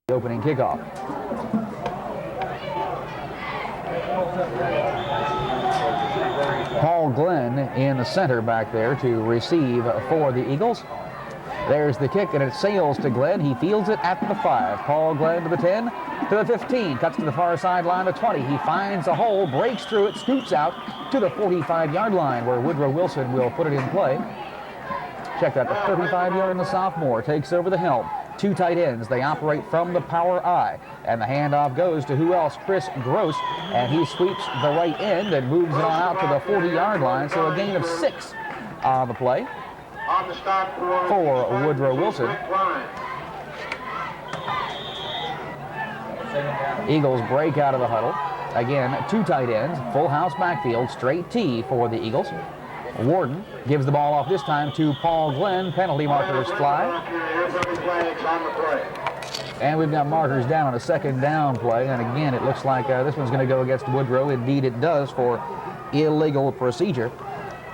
the opening kickoff. Paul Glenn in the center back there to receive for the Eagles. There's the kick, and it sails to Glenn. He fields it at the 5. Paul Glenn to the 10, to the 15, cuts to the far sideline, the 20. He finds a hole, breaks through it, scoots out to the 45-yard line, where Woodrow Wilson will put it in play. Check that, the 35-yard, the sophomore takes over the helm. 2 tight ends. They operate from the power I. And the handoff goes to who else? Chris Gross. And he sweeps the right end and moves it on out to the 40-yard line. So a gain of 6 on the play for Woodrow Wilson. Eagles break out of the huddle. Again, 2 tight ends, full house backfield, straight T for the Eagles. Warden gives the ball off this time to Paul Glenn. Penalty markers fly. And we've got markers down on a second down play. And again, it looks like this one's going to go against Woodrow. Indeed, it does, for illegal procedure.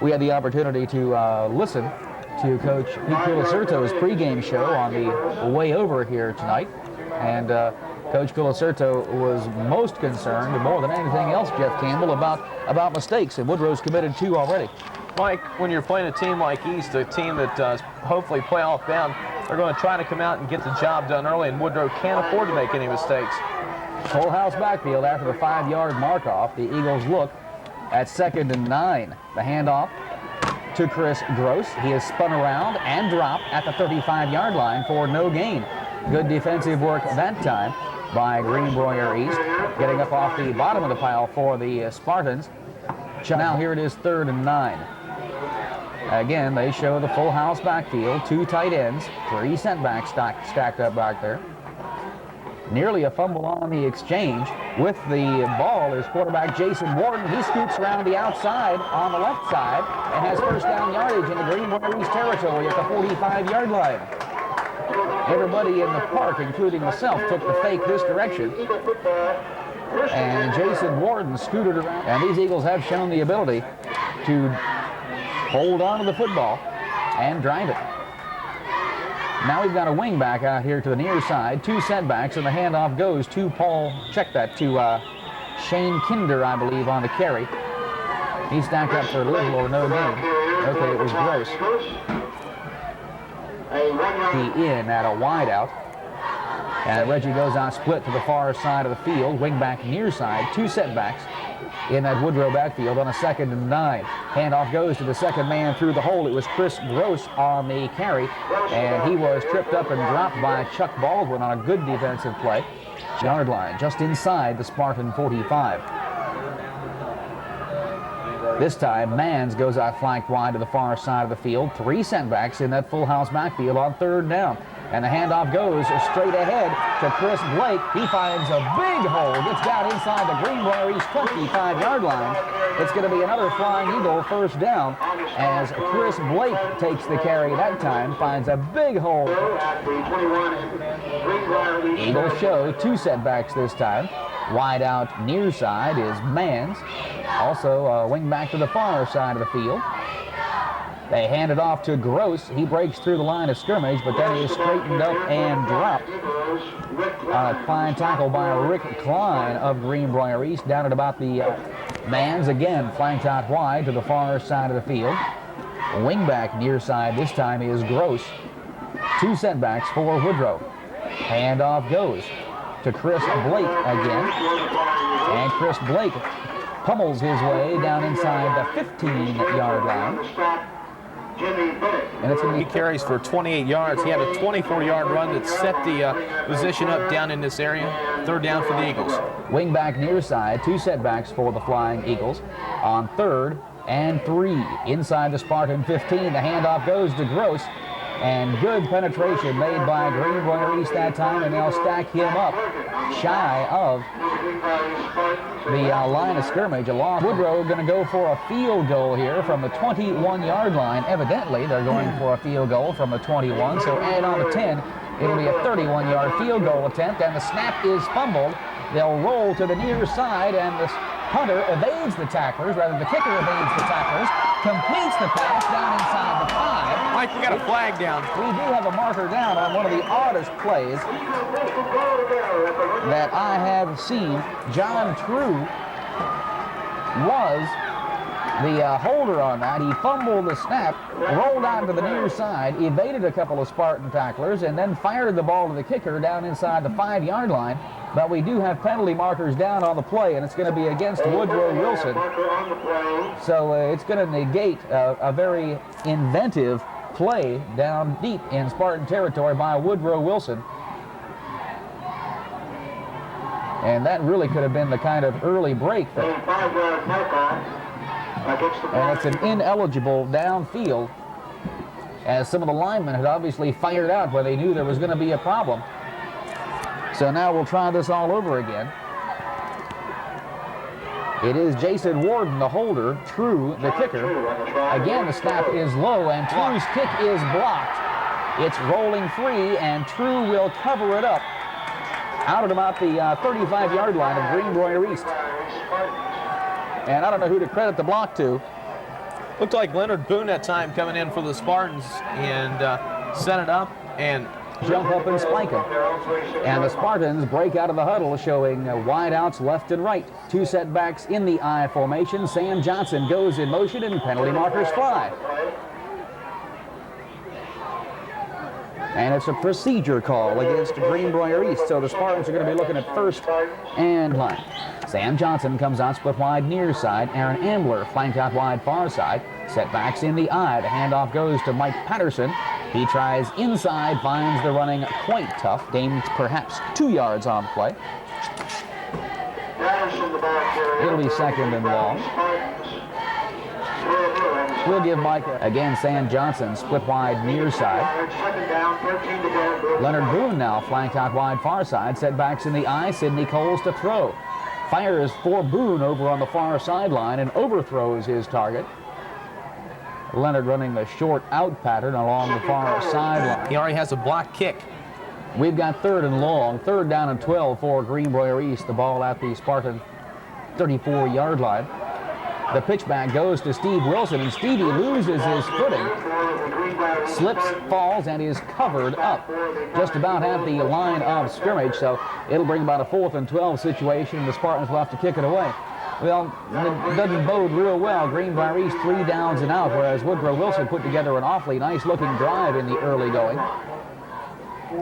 We had the opportunity to listen to Coach Pete Culacerto's pregame show on the way over here tonight. And Coach Culacerto was most concerned, more than anything else, Jeff Campbell, about mistakes. And Woodrow's committed 2 already. Mike, when you're playing a team like East, a team that hopefully playoff bound, they're going to try to come out and get the job done early, and Woodrow can't afford to make any mistakes. Full house backfield after the 5-yard mark-off. The Eagles look at 2nd and 9. The handoff to Chris Gross. He is spun around and dropped at the 35-yard line for no gain. Good defensive work that time by Greenbrier East. Getting up off the bottom of the pile for the Spartans. Now here it is 3rd and 9. Again, they show the full house backfield, 2 tight ends, 3 centbacks stacked up back there. Nearly a fumble on the exchange. With the ball is quarterback Jason Warden. He scoops around the outside on the left side and has first down yardage in the Greenbrier East territory at the 45-yard line. Everybody in the park, including myself, took the fake this direction. And Jason Warden scooted around. And these Eagles have shown the ability to hold on to the football and drive it. Now we've got a wing back out here to the near side, 2 setbacks, and the handoff goes to to Shane Kinder, I believe, on the carry. He stacked up for little or no gain. Okay, it was Gross. He in at a wide out. And Reggie goes out split to the far side of the field, wing back near side, 2 setbacks in that Woodrow backfield on a 2nd and 9. Handoff goes to the second man through the hole. It was Chris Gross on the carry, and he was tripped up and dropped by Chuck Baldwin on a good defensive play. Yard line just inside the Spartan 45. This time, Mans goes out flanked wide to the far side of the field. 3 setbacks in that full house backfield on 3rd down. And the handoff goes straight ahead to Chris Blake. He finds a big hole, gets down inside the Greenbrier East 25-yard line. It's going to be another Flying Eagle first down as Chris Blake takes the carry that time, finds a big hole. Eagles show 2 setbacks this time. Wide out near side is Mans. Also a wing back to the far side of the field. They hand it off to Gross. He breaks through the line of scrimmage, but then he is straightened up and dropped on a fine tackle by Rick Klein of Greenbrier East down at about the Mans. Again, flanked out wide to the far side of the field. Wingback near side this time is Gross. 2 setbacks for Woodrow. Handoff goes to Chris Blake again. And Chris Blake pummels his way down inside the 15-yard line. And it's going to be carries for 28 yards. He had a 24-yard run that set the position up down in this area. 3rd down for the Eagles. Wing back near side, 2 setbacks for the Flying Eagles on 3rd and 3 inside the Spartan 15. The handoff goes to Gross, and good penetration made by Greenbrier East that time, and they'll stack him up shy of the line of scrimmage. Along Woodrow going to go for a field goal here from the 21-yard line. Evidently, they're going for a field goal from the 21, so add on the 10. It'll be a 31-yard field goal attempt, and the snap is fumbled. They'll roll to the near side, and the punter evades the tacklers, rather the kicker evades the tacklers, completes the pass down inside the 5. Mike, we got a flag down. We do have a marker down on one of the oddest plays that I have seen. John True was the holder on that. He fumbled the snap, rolled out to the near side, evaded a couple of Spartan tacklers, and then fired the ball to the kicker down inside the 5-yard line. But we do have penalty markers down on the play, and it's going to be against Woodrow Wilson. So it's going to negate a very inventive play down deep in Spartan territory by Woodrow Wilson. And that really could have been the kind of early break. And it's an ineligible downfield, as some of the linemen had obviously fired out where they knew there was going to be a problem. So now we'll try this all over again. It is Jason Warden, the holder, True, the kicker. Again, the snap is low, and True's kick is blocked. It's rolling free, and True will cover it up out at about the 35-yard line of Greenbrier East. And I don't know who to credit the block to. Looked like Leonard Boone that time coming in for the Spartans and set it up and jump up and spike him. And the Spartans break out of the huddle, showing wide outs left and right. 2 setbacks in the I formation. Sam Johnson goes in motion, and penalty markers fly. And it's a procedure call against Greenbrier East, so the Spartans are going to be looking at first and line. Sam Johnson comes out split wide near side. Aaron Ambler flanked out wide far side. Setbacks in the I. The handoff goes to Mike Patterson. He tries inside, finds the running quite tough. Gains perhaps 2 yards on play. It'll be second and long. We'll give Mike again. Sam Johnson split wide near side. Leonard Boone now flanked out wide far side. Setbacks in the I. Sidney Coles to throw. Fires for Boone over on the far sideline and overthrows his target. Leonard running the short out pattern along the far sideline. he already has a block kick. We've got third and long, 3rd down and 12 for Greenbrier East. The ball at the Spartan 34-yard line. The pitch back goes to Steve Wilson, and Stevie loses his footing, slips, falls, and is covered up just about at the line of scrimmage. So it'll bring about a 4th and 12 situation, and the Spartans will have to kick it away. Well, it doesn't bode real well. Greenbrier East 3 downs and out, whereas Woodrow Wilson put together an awfully nice-looking drive in the early going.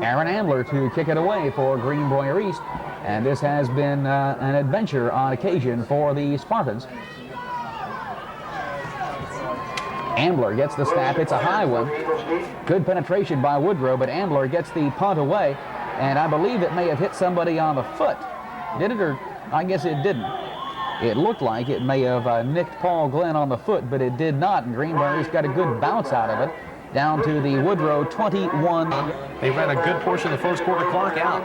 Aaron Ambler to kick it away for Greenbrier East, and this has been an adventure on occasion for the Spartans. Ambler gets the snap. It's a high one. Good penetration by Woodrow, but Ambler gets the punt away, and I believe it may have hit somebody on the foot. Did it, or I guess it didn't. It looked like it may have nicked Paul Glenn on the foot, but it did not, and Greenbrier's got a good bounce out of it. Down to the Woodrow 21. They ran a good portion of the first quarter clock out.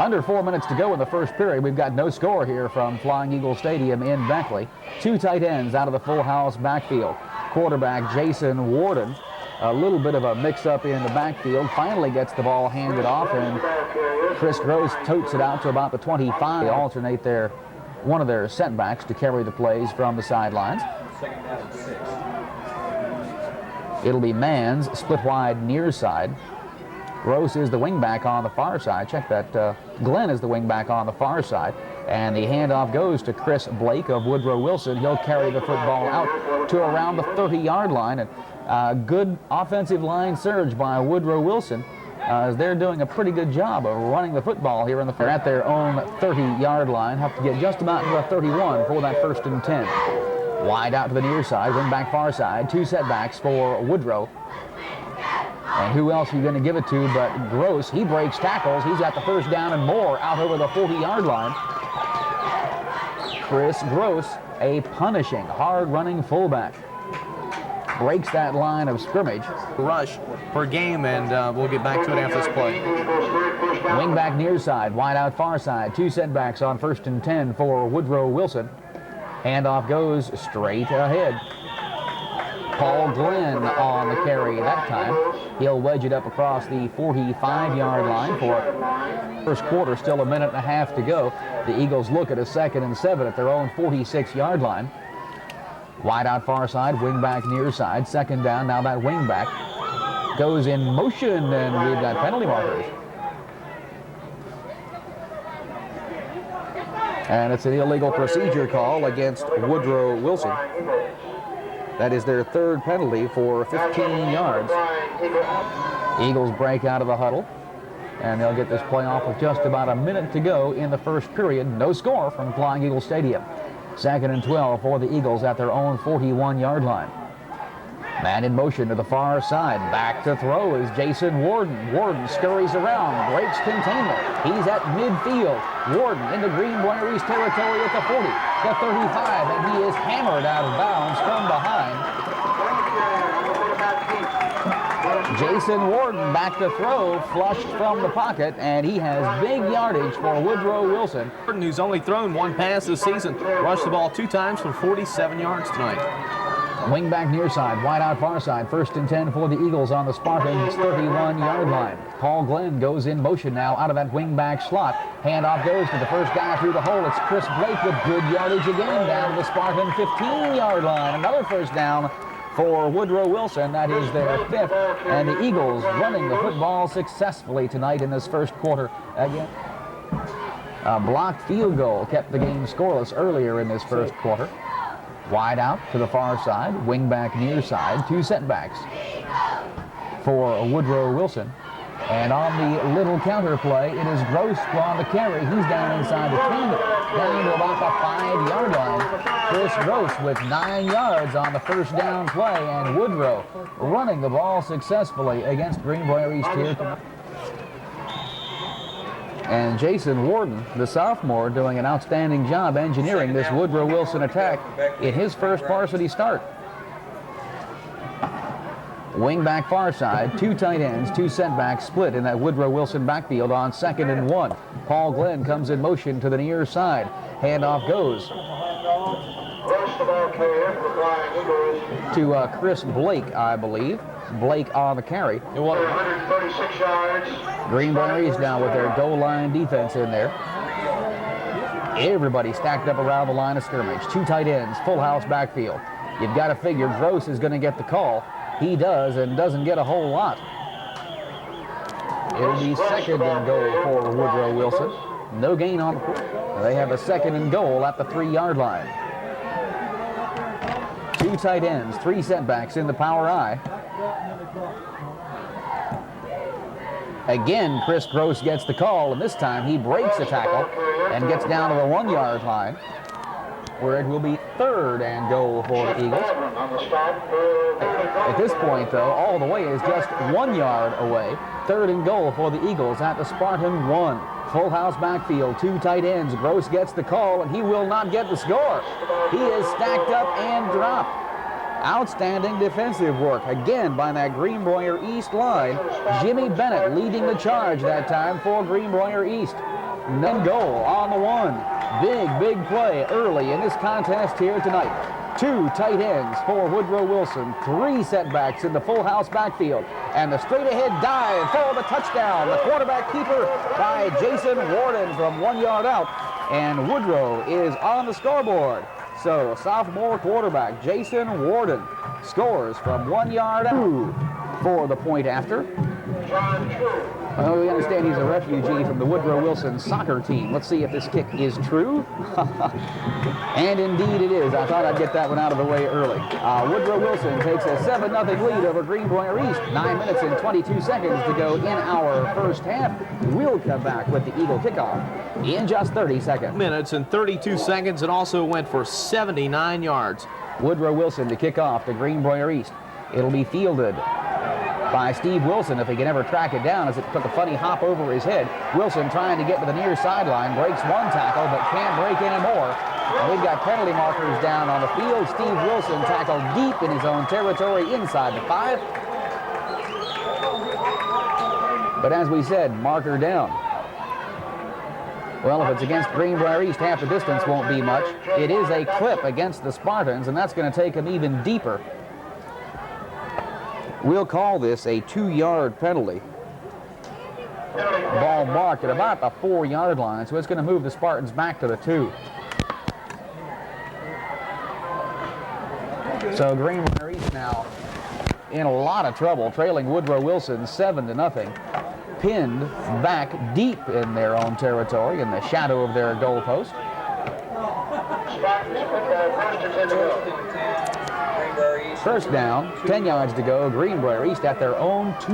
Under 4 minutes to go in the first period. We've got no score here from Flying Eagle Stadium in Beckley. 2 tight ends out of the full house backfield. Quarterback Jason Warden. A little bit of a mix-up in the backfield. Finally gets the ball handed off, and Chris Gross totes it out to about the 25. They alternate one of their setbacks to carry the plays from the sidelines. It'll be Manns, split wide near side. Gross is the wingback on the far side. Check that. Glenn is the wingback on the far side. And the handoff goes to Chris Blake of Woodrow Wilson. He'll carry the football out to around the 30-yard line. And good offensive line surge by Woodrow Wilson, as they're doing a pretty good job of running the football here in the at their own 30-yard line. Have to get just about to the 31 for that 1st and 10. Wide out to the near side, wing back far side. 2 setbacks for Woodrow. And who else are you going to give it to but Gross? He breaks tackles. He's got the 1st down and more out over the 40-yard line. Chris Gross, a punishing, hard-running fullback, breaks that line of scrimmage. Rush per game, and we'll get back to it after this play. Wing back near side, wide out far side. 2 setbacks on 1st and 10 for Woodrow Wilson. Handoff goes straight ahead. Paul Glenn on the carry that time. He'll wedge it up across the 45-yard line for first quarter. Still a minute and a half to go. The Eagles look at a 2nd and 7 at their own 46-yard line. Wide out far side, wing back near side. 2nd down, now that wing back. goes in motion, and we've got penalty markers. And it's an illegal procedure call against Woodrow Wilson. That is their third penalty for 15 yards. Eagles break out of the huddle, and they'll get this play off with just about a minute to go in the first period. No score from Flying Eagle Stadium. 2nd and 12 for the Eagles at their own 41-yard line. Man in motion to the far side. Back to throw is Jason Warden. Warden scurries around, breaks containment. He's at midfield. Warden into Greenbrier East territory at the 40, the 35, and he is hammered out of bounds from behind. Jason Warden back to throw, flushed from the pocket, and he has big yardage for Woodrow Wilson. Warden, who's only thrown one pass this season, rushed the ball 2 times for 47 yards tonight. Wing back near side, wide out far side. 1st and 10 for the Eagles on the Spartans' 31-yard line. Paul Glenn goes in motion now out of that wing back slot. Handoff goes to the first guy through the hole. It's Chris Blake with good yardage again down to the Spartan 15-yard line. Another first down for Woodrow Wilson. That is their 5th. And the Eagles running the football successfully tonight in this first quarter again. A blocked field goal kept the game scoreless earlier in this first quarter. Wide out to the far side, wing back near side, 2 setbacks for Woodrow Wilson. And on the little counter play, it is Gross on the carry. He's down inside the 10, down to about the 5-yard line. Chris Gross with 9 yards on the first down play, and Woodrow running the ball successfully against Greenbrier East here tonight. And Jason Warden, the sophomore, doing an outstanding job engineering this Woodrow Wilson attack in his first varsity start. Wing back far side, 2 tight ends, 2 setbacks split in that Woodrow Wilson backfield on 2nd and 1. Paul Glenn comes in motion to the near side. Handoff goes to Chris Blake, I believe. Blake on the carry. 136 yards. Greenbrier East now with their goal line defense in there. Everybody stacked up around the line of scrimmage. 2 tight ends, full house backfield. You've got to figure Gross is going to get the call. He does, and doesn't get a whole lot. It'll be 2nd and goal for Woodrow Wilson. No gain on the play. They have a 2nd and goal at the 3-yard line. 2 tight ends, 3 setbacks in the power I. Again, Chris Gross gets the call, and this time he breaks the tackle and gets down to the 1-yard line, where it will be 3rd and goal for the Eagles. At this point, though, all the way is just 1 yard away. 3rd and goal for the Eagles at the Spartan 1. Full house backfield, 2 tight ends. Gross gets the call, and he will not get the score. He is stacked up and dropped. Outstanding defensive work, again, by that Greenbrier East line. Jimmy Bennett leading the charge that time for Greenbrier East. And goal on the 1. Big play early in this contest here tonight. 2 tight ends for Woodrow Wilson. 3 setbacks in the full house backfield. And the straight ahead dive for the touchdown. The quarterback keeper by Jason Warden from 1 yard out. And Woodrow is on the scoreboard. So sophomore quarterback Jason Warden scores from 1 yard out for the point after. Well, we understand he's a refugee from the Woodrow Wilson soccer team. Let's see if this kick is true. And indeed it is. I thought I'd get that one out of the way early. Woodrow Wilson takes a 7-0 lead over Greenbrier East. 9 minutes and 22 seconds to go in our first half. We'll come back with the Eagle kickoff in just 30 seconds. Minutes and 32 seconds. It also went for 79 yards. Woodrow Wilson to kick off to Greenbrier East. It'll be fielded by Steve Wilson if he can ever track it down, as it took a funny hop over his head. Wilson trying to get to the near sideline, breaks 1 tackle but can't break any more. And we've got penalty markers down on the field. Steve Wilson tackled deep in his own territory inside the 5. But as we said, marker down. Well, if it's against Greenbrier East, half the distance won't be much. It is a clip against the Spartans, and that's going to take them even deeper. We'll call this a 2-yard penalty. Ball marked at about the 4-yard line, so it's going to move the Spartans back to the 2. So Greenbrier East now in a lot of trouble, trailing Woodrow Wilson 7-0. Pinned back deep in their own territory in the shadow of their goal post. First down, 10 yards to go, Greenbrier East at their own 2.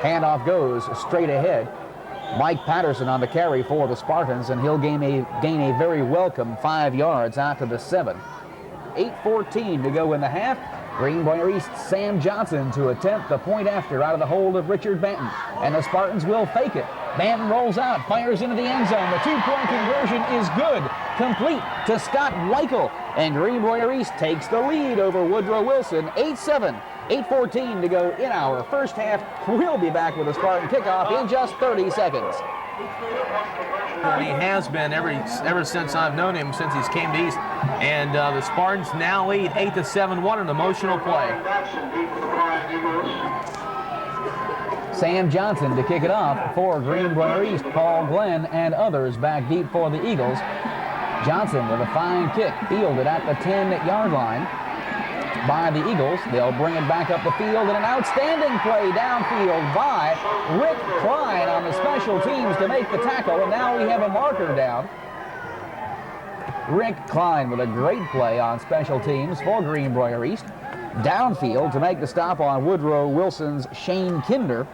Handoff goes straight ahead. Mike Patterson on the carry for the Spartans, and he'll gain a very welcome 5 yards out to the 7. 8:14 to go in the half. Greenbrier East Sam Johnson to attempt the point after out of the hold of Richard Banton, and the Spartans will fake it. Banton rolls out, fires into the end zone. The 2-point conversion is good, complete to Scott Weichel, and Greenbrier East takes the lead over Woodrow Wilson, 8-7. 8:14 to go in our first half. We'll be back with a Spartan kickoff in just 30 seconds. And he has been ever since I've known him, since he's came to East. And the Spartans now lead 8-7, an emotional play. Sam Johnson to kick it off for Greenbrier East. Paul Glenn and others back deep for the Eagles. Johnson with a fine kick, fielded at the 10-yard line by the Eagles. They'll bring it back up the field, and an outstanding play downfield by Rick Klein on the special teams to make the tackle, and now we have a marker down. Rick Klein with a great play on special teams for Greenbrier East. Downfield to make the stop on Woodrow Wilson's Shane Kinder.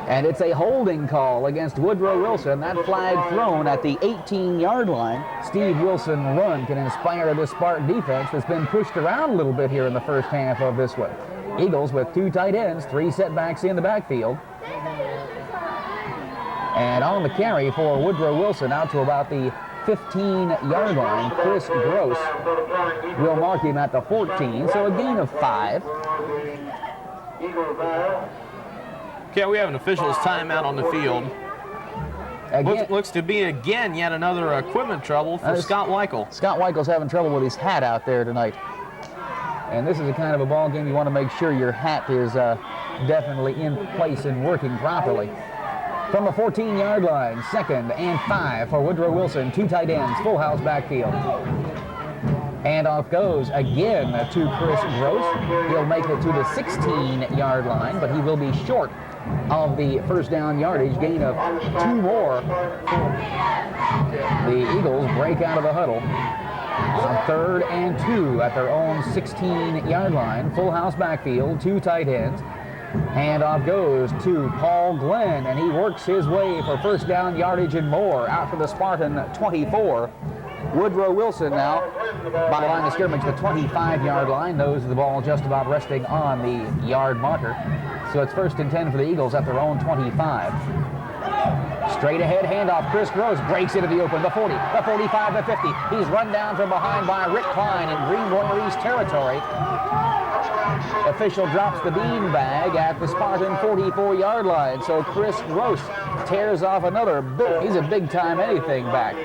And it's a holding call against Woodrow Wilson. That flag thrown at the 18-yard line. Steve Wilson run can inspire this Spartan defense that's been pushed around a little bit here in the first half of this one. Eagles with 2 tight ends, 3 setbacks in the backfield. And on the carry for Woodrow Wilson out to about the 15-yard line, Chris Gross will mark him at the 14, so a gain of 5. Okay, we have an official's timeout on the field. Looks to be again yet another equipment trouble for Scott Weichel. Scott Weichel's having trouble with his hat out there tonight. And this is a kind of a ball game you want to make sure your hat is definitely in place and working properly. From the 14-yard line, 2nd and 5 for Woodrow Wilson, 2 tight ends, full house backfield. Handoff goes again to Chris Gross. He'll make it to the 16-yard line, but he will be short of the first down yardage, gain of 2 more. The Eagles break out of the huddle on 3rd and 2 at their own 16-yard line, full house backfield, 2 tight ends. Handoff goes to Paul Glenn, and he works his way for first down yardage and more out for the Spartan 24. Woodrow Wilson now by the line of scrimmage, the 25-yard line, knows the ball just about resting on the yard marker. So it's 1st and 10 for the Eagles at their own 25. Straight ahead handoff, Chris Gross breaks into the open, the 40, the 45, the 50. He's run down from behind by Rick Klein in Greenbrier East territory. Official drops the beanbag at the Spartan 44-yard line, so Chris Gross tears off another he's a big-time anything back.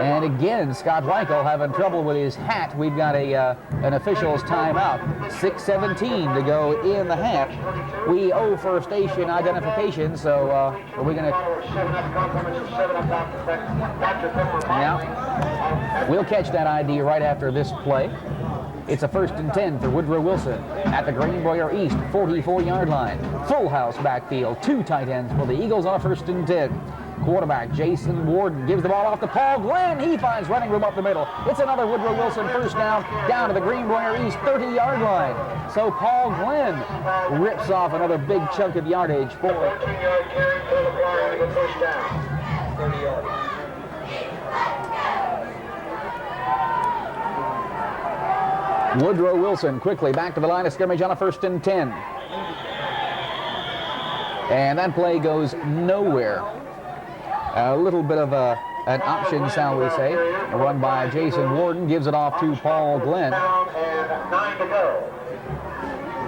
And again, Scott Weichel having trouble with his hat. We've got an official's timeout. 6:17 to go in the half. We owe first station identification, so are we going to... Now, we'll catch that ID right after this play. It's a 1st and 10 for Woodrow Wilson at the Greenbrier East 44-yard line. Full house backfield, 2 tight ends for the Eagles on 1st and 10. Quarterback Jason Warden gives the ball off to Paul Glenn. He finds running room up the middle. It's another Woodrow Wilson first down to the Greenbrier East 30-yard line. So Paul Glenn rips off another big chunk of yardage for 13-yard carry for the Brian to first down. 30 yards. Woodrow Wilson quickly back to the line of scrimmage on a 1st and 10. And that play goes nowhere. A little bit of an option, shall we say. A run by Jason Warden gives it off to Paul Glenn. And 9 to go.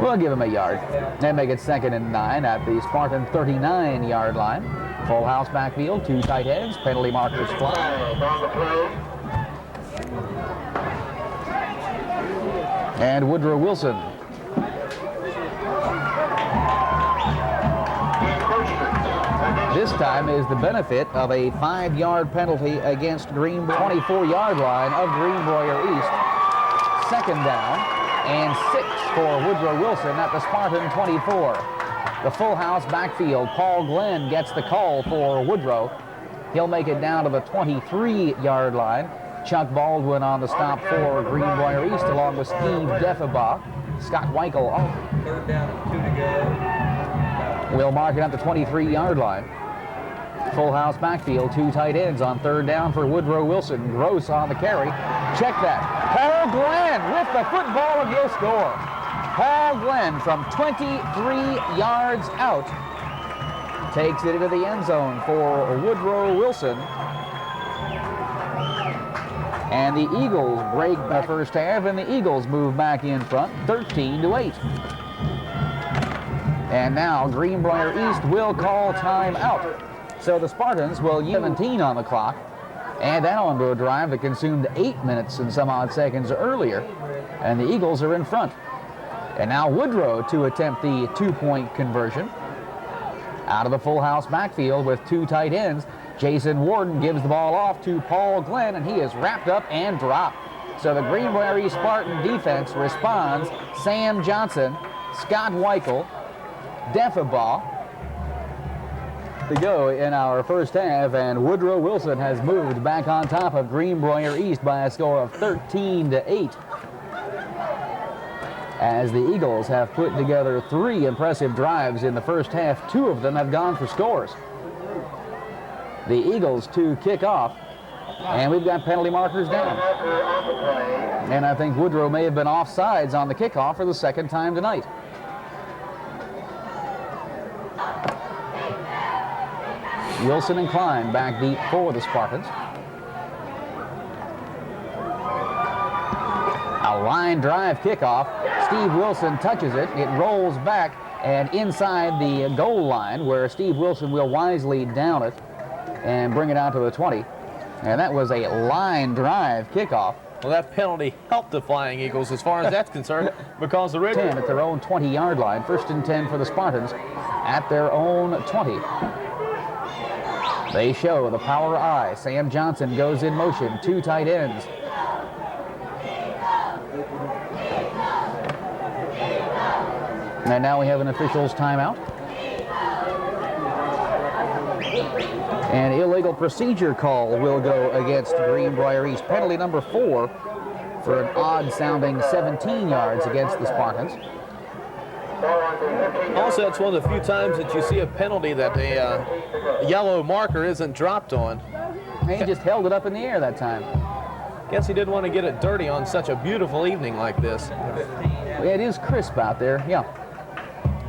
We'll give him a yard and make it 2nd and 9 at the Spartan 39-yard line. Full house backfield, 2 tight ends, penalty markers fly. On the play. And Woodrow Wilson. This time is the benefit of a 5-yard penalty against Greenbrier, 24-yard line of Greenbrier East. second down and 6 for Woodrow Wilson at the Spartan 24. The full house backfield. Paul Glenn gets the call for Woodrow. He'll make it down to the 23-yard line. Chuck Baldwin on the stop for Greenbrier East, along with Steve Deffibaugh. Scott Weichel Third down and 2 to go. will mark it at the 23-yard line. Full house backfield, 2 tight ends on third down for Woodrow Wilson. Gross on the carry. Check that. Paul Glenn with the football, and he'll score. Paul Glenn from 23 yards out takes it into the end zone for Woodrow Wilson. And the Eagles break the first half, and the Eagles move back in front, 13-8. And now Greenbrier East will call timeout. So the Spartans will use 17 on the clock, and that onto a drive that consumed 8 minutes and some odd seconds earlier, and the Eagles are in front. And now Woodrow to attempt the 2-point conversion. Out of the full house backfield with 2 tight ends, Jason Warden gives the ball off to Paul Glenn, and he is wrapped up and dropped. So the Greenbrier East Spartan defense responds. Sam Johnson, Scott Weichel, Deffibaugh to go in our first half, and Woodrow Wilson has moved back on top of Greenbrier East by a score of 13-8. As the Eagles have put together 3 impressive drives in the first half, 2 of them have gone for scores. The Eagles to kick off, and we've got penalty markers down. And I think Woodrow may have been offsides on the kickoff for the second time tonight. Wilson and Klein back deep for the Spartans. A line drive kickoff. Steve Wilson touches it. It rolls back and inside the goal line, where Steve Wilson will wisely down it and bring it out to the 20. And that was a line drive kickoff. Well, that penalty helped the Flying Eagles as far as that's concerned, because the 10 at their own 20-yard line. First and 10 for the Spartans at their own 20. They show the power eye. Sam Johnson goes in motion. 2 tight ends. And now we have an official's timeout. An illegal procedure call will go against Greenbrier East. Penalty number 4 for an odd-sounding 17 yards against the Spartans. Also, that's one of the few times that you see a penalty that a yellow marker isn't dropped on. He just held it up in the air that time. Guess he didn't want to get it dirty on such a beautiful evening like this. It is crisp out there, yeah.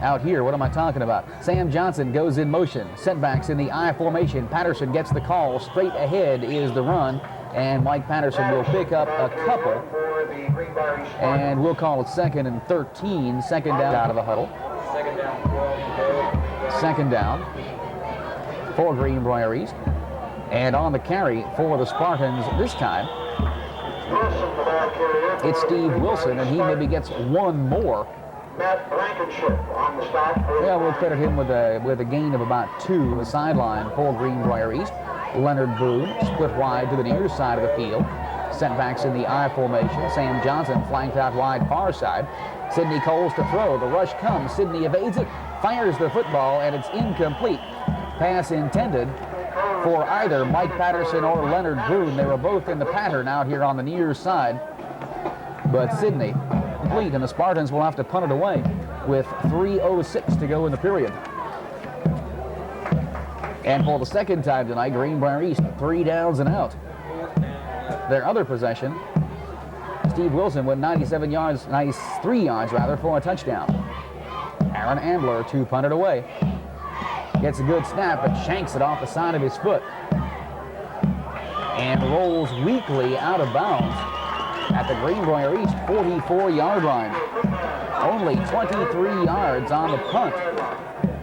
Out here, what am I talking about? Sam Johnson goes in motion. Setbacks in the I formation. Patterson gets the call. Straight ahead is the run, and Mike Patterson will pick up a couple. And we'll call it 2nd and 13. Second down out of the huddle. Second down for Greenbrier East. And on the carry for the Spartans this time, it's Steve Wilson, and he maybe gets one more. Matt Blankenship on the stop. Yeah, we'll credit him with a gain of about 2 on the sideline for Greenbrier East. Leonard Boone split wide to the near side of the field. Setbacks in the I formation. Sam Johnson flanked out wide far side. Sidney Coles to throw. The rush comes. Sidney evades it, fires the football, and it's incomplete. Pass intended for either Mike Patterson or Leonard Boone. They were both in the pattern out here on the near side. But Sidney complete, and the Spartans will have to punt it away with 3:06 to go in the period. And for the second time tonight, Greenbrier East 3 downs and out. Their other possession, Steve Wilson with 93 yards for a touchdown. Aaron Ambler to punt it away. Gets a good snap, but shanks it off the side of his foot. And rolls weakly out of bounds at the Greenbrier East 44-yard line. Only 23 yards on the punt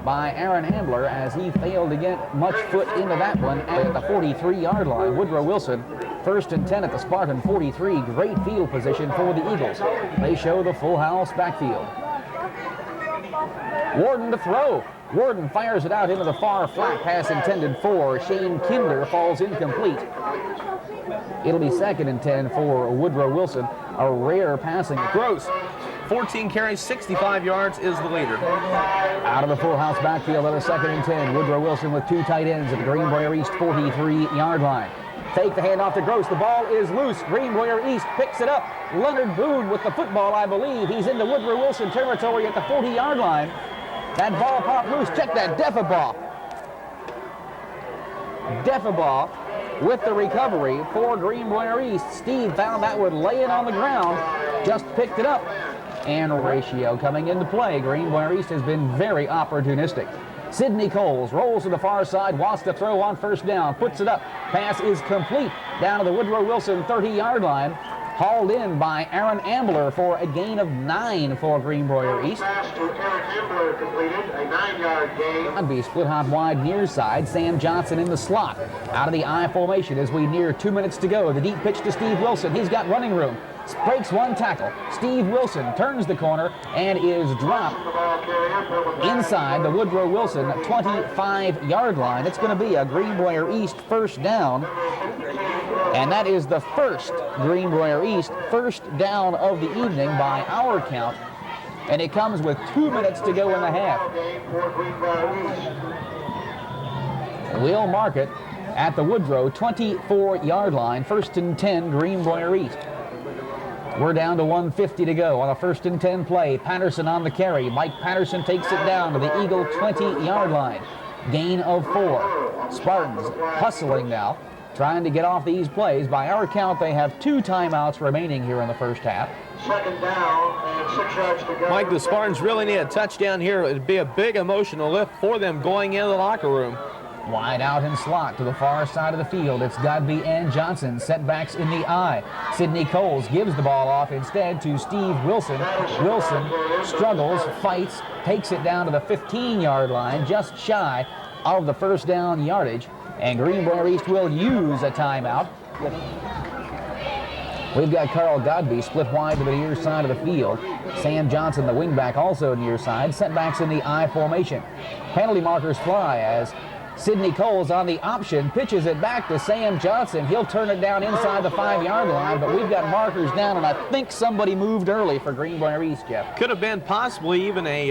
by Aaron Ambler, as he failed to get much foot into that one at the 43-yard line. Woodrow Wilson, 1st and 10 at the Spartan 43. Great field position for the Eagles. They show the full house backfield. Warden to throw. Warden fires it out into the far flat. Pass intended for Shane Kinder falls incomplete. It'll be 2nd and 10 for Woodrow Wilson. A rare passing. Gross, 14 carries, 65 yards, is the leader. Out of the full house backfield at a 2nd and 10. Woodrow Wilson with 2 tight ends at the Greenbrier East 43-yard line. Take the handoff to Gross. The ball is loose. Greenbrier East picks it up. Leonard Boone with the football, I believe. He's into Woodrow Wilson territory at the 40-yard line. That ball popped loose. Check that. Deffabaugh. Deffabaugh with the recovery for Greenbrier East. Steve found that one laying on the ground. Just picked it up. And ratio coming into play. Greenbrier East has been very opportunistic. Sidney Coles rolls to the far side, wants to throw on 1st down, puts it up. Pass is complete down to the Woodrow Wilson 30-yard line. Hauled in by Aaron Ambler for a gain of 9 for Greenbrier East. Pass to Aaron Ambler completed, a 9-yard gain. Godby split hot wide near side. Sam Johnson in the slot. Out of the I formation as we near 2 minutes to go. The deep pitch to Steve Wilson. He's got running room. Breaks 1 tackle. Steve Wilson turns the corner and is dropped inside the Woodrow Wilson 25-yard line. It's going to be a Greenbrier East 1st down. And that is the first Greenbrier East 1st down of the evening by our count. And it comes with 2 minutes to go in the half. We'll mark it at the Woodrow 24-yard line. 1st and 10, Greenbrier East. We're down to 1:50 to go on a 1st and 10 play. Patterson on the carry. Mike Patterson takes it down to the Eagle 20-yard line. Gain of 4. Spartans hustling now, trying to get off these plays. By our count, they have 2 timeouts remaining here in the 1st half. 2nd down and 6 yards to go. Mike, the Spartans really need a touchdown here. It'd be a big emotional lift for them going into the locker room. Wide out in slot to the far side of the field. It's Godby and Johnson. Setbacks in the eye. Sidney Coles gives the ball off instead to Steve Wilson. Wilson struggles, fights, takes it down to the 15-yard line, just shy of the 1st down yardage. And Greenbrier East will use a timeout. We've got Carl Godby split wide to the near side of the field. Sam Johnson, the wingback, also near side. Setbacks in the I formation. Penalty markers fly as Sidney Coles on the option pitches it back to Sam Johnson. He'll turn it down inside the 5-yard line, but we've got markers down, and I think somebody moved early for Greenbrier East, Jeff. Could have been possibly even a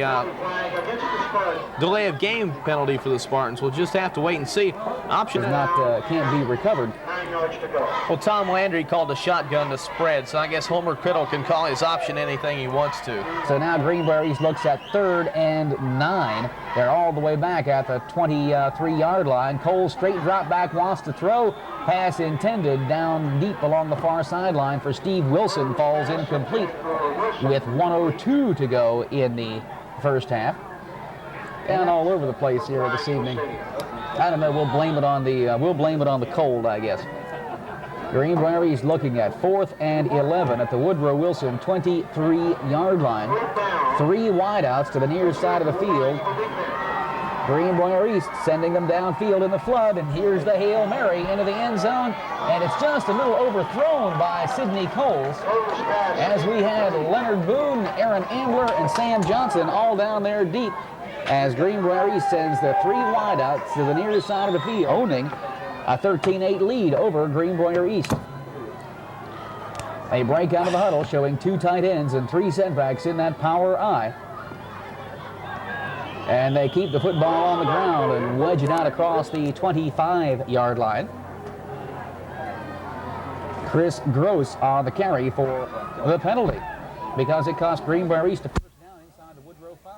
delay of game penalty for the Spartans. We'll just have to wait and see. Option can't be recovered. 9 yards to go. Well, Tom Landry called a shotgun to spread, so I guess Homer Criddle can call his option anything he wants to. So now Greenbrier East looks at 3rd and 9. They're all the way back at the 23-yard line. Cole straight drop back, wants to throw. Pass intended down deep along the far sideline for Steve Wilson. Falls incomplete with 1:02 to go in the 1st half. Down all over the place here this evening. I don't know. We'll blame it on the cold, I guess. Greenbrier East looking at 4th and 11 at the Woodrow Wilson 23-yard line. 3 wideouts to the near side of the field. Greenbrier East sending them downfield in the flood, and here's the Hail Mary into the end zone, and it's just a little overthrown by Sidney Coles as we had Leonard Boone, Aaron Ambler, and Sam Johnson all down there deep as Greenbrier East sends the 3 wideouts to the near side of the field, owning a 13-8 lead over Greenbrier East. A break out of the huddle showing 2 tight ends and 3 setbacks in that power I. And they keep the football on the ground and wedge it out across the 25-yard line. Chris Gross on the carry for the penalty because it cost Greenbrier East a 1st down inside the Woodrow 5.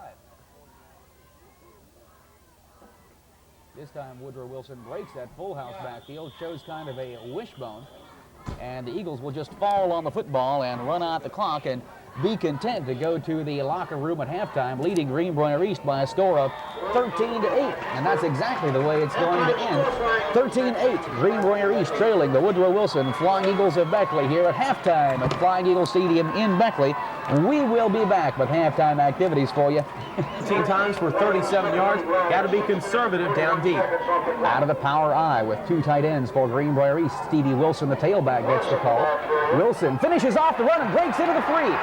This time Woodrow Wilson breaks that full house backfield, shows kind of a wishbone, and the Eagles will just fall on the football and run out the clock and be content to go to the locker room at halftime, leading Greenbrier East by a score of 13-8. And that's exactly the way it's going to end. 13-8, Greenbrier East trailing the Woodrow Wilson Flying Eagles of Beckley here at halftime at Flying Eagle Stadium in Beckley. We will be back with halftime activities for you. 15 times for 37 yards. Got to be conservative down deep. Out of the power I with 2 tight ends for Greenbrier East. Stevie Wilson, the tailback, gets the call. Wilson finishes off the run and breaks into the 3.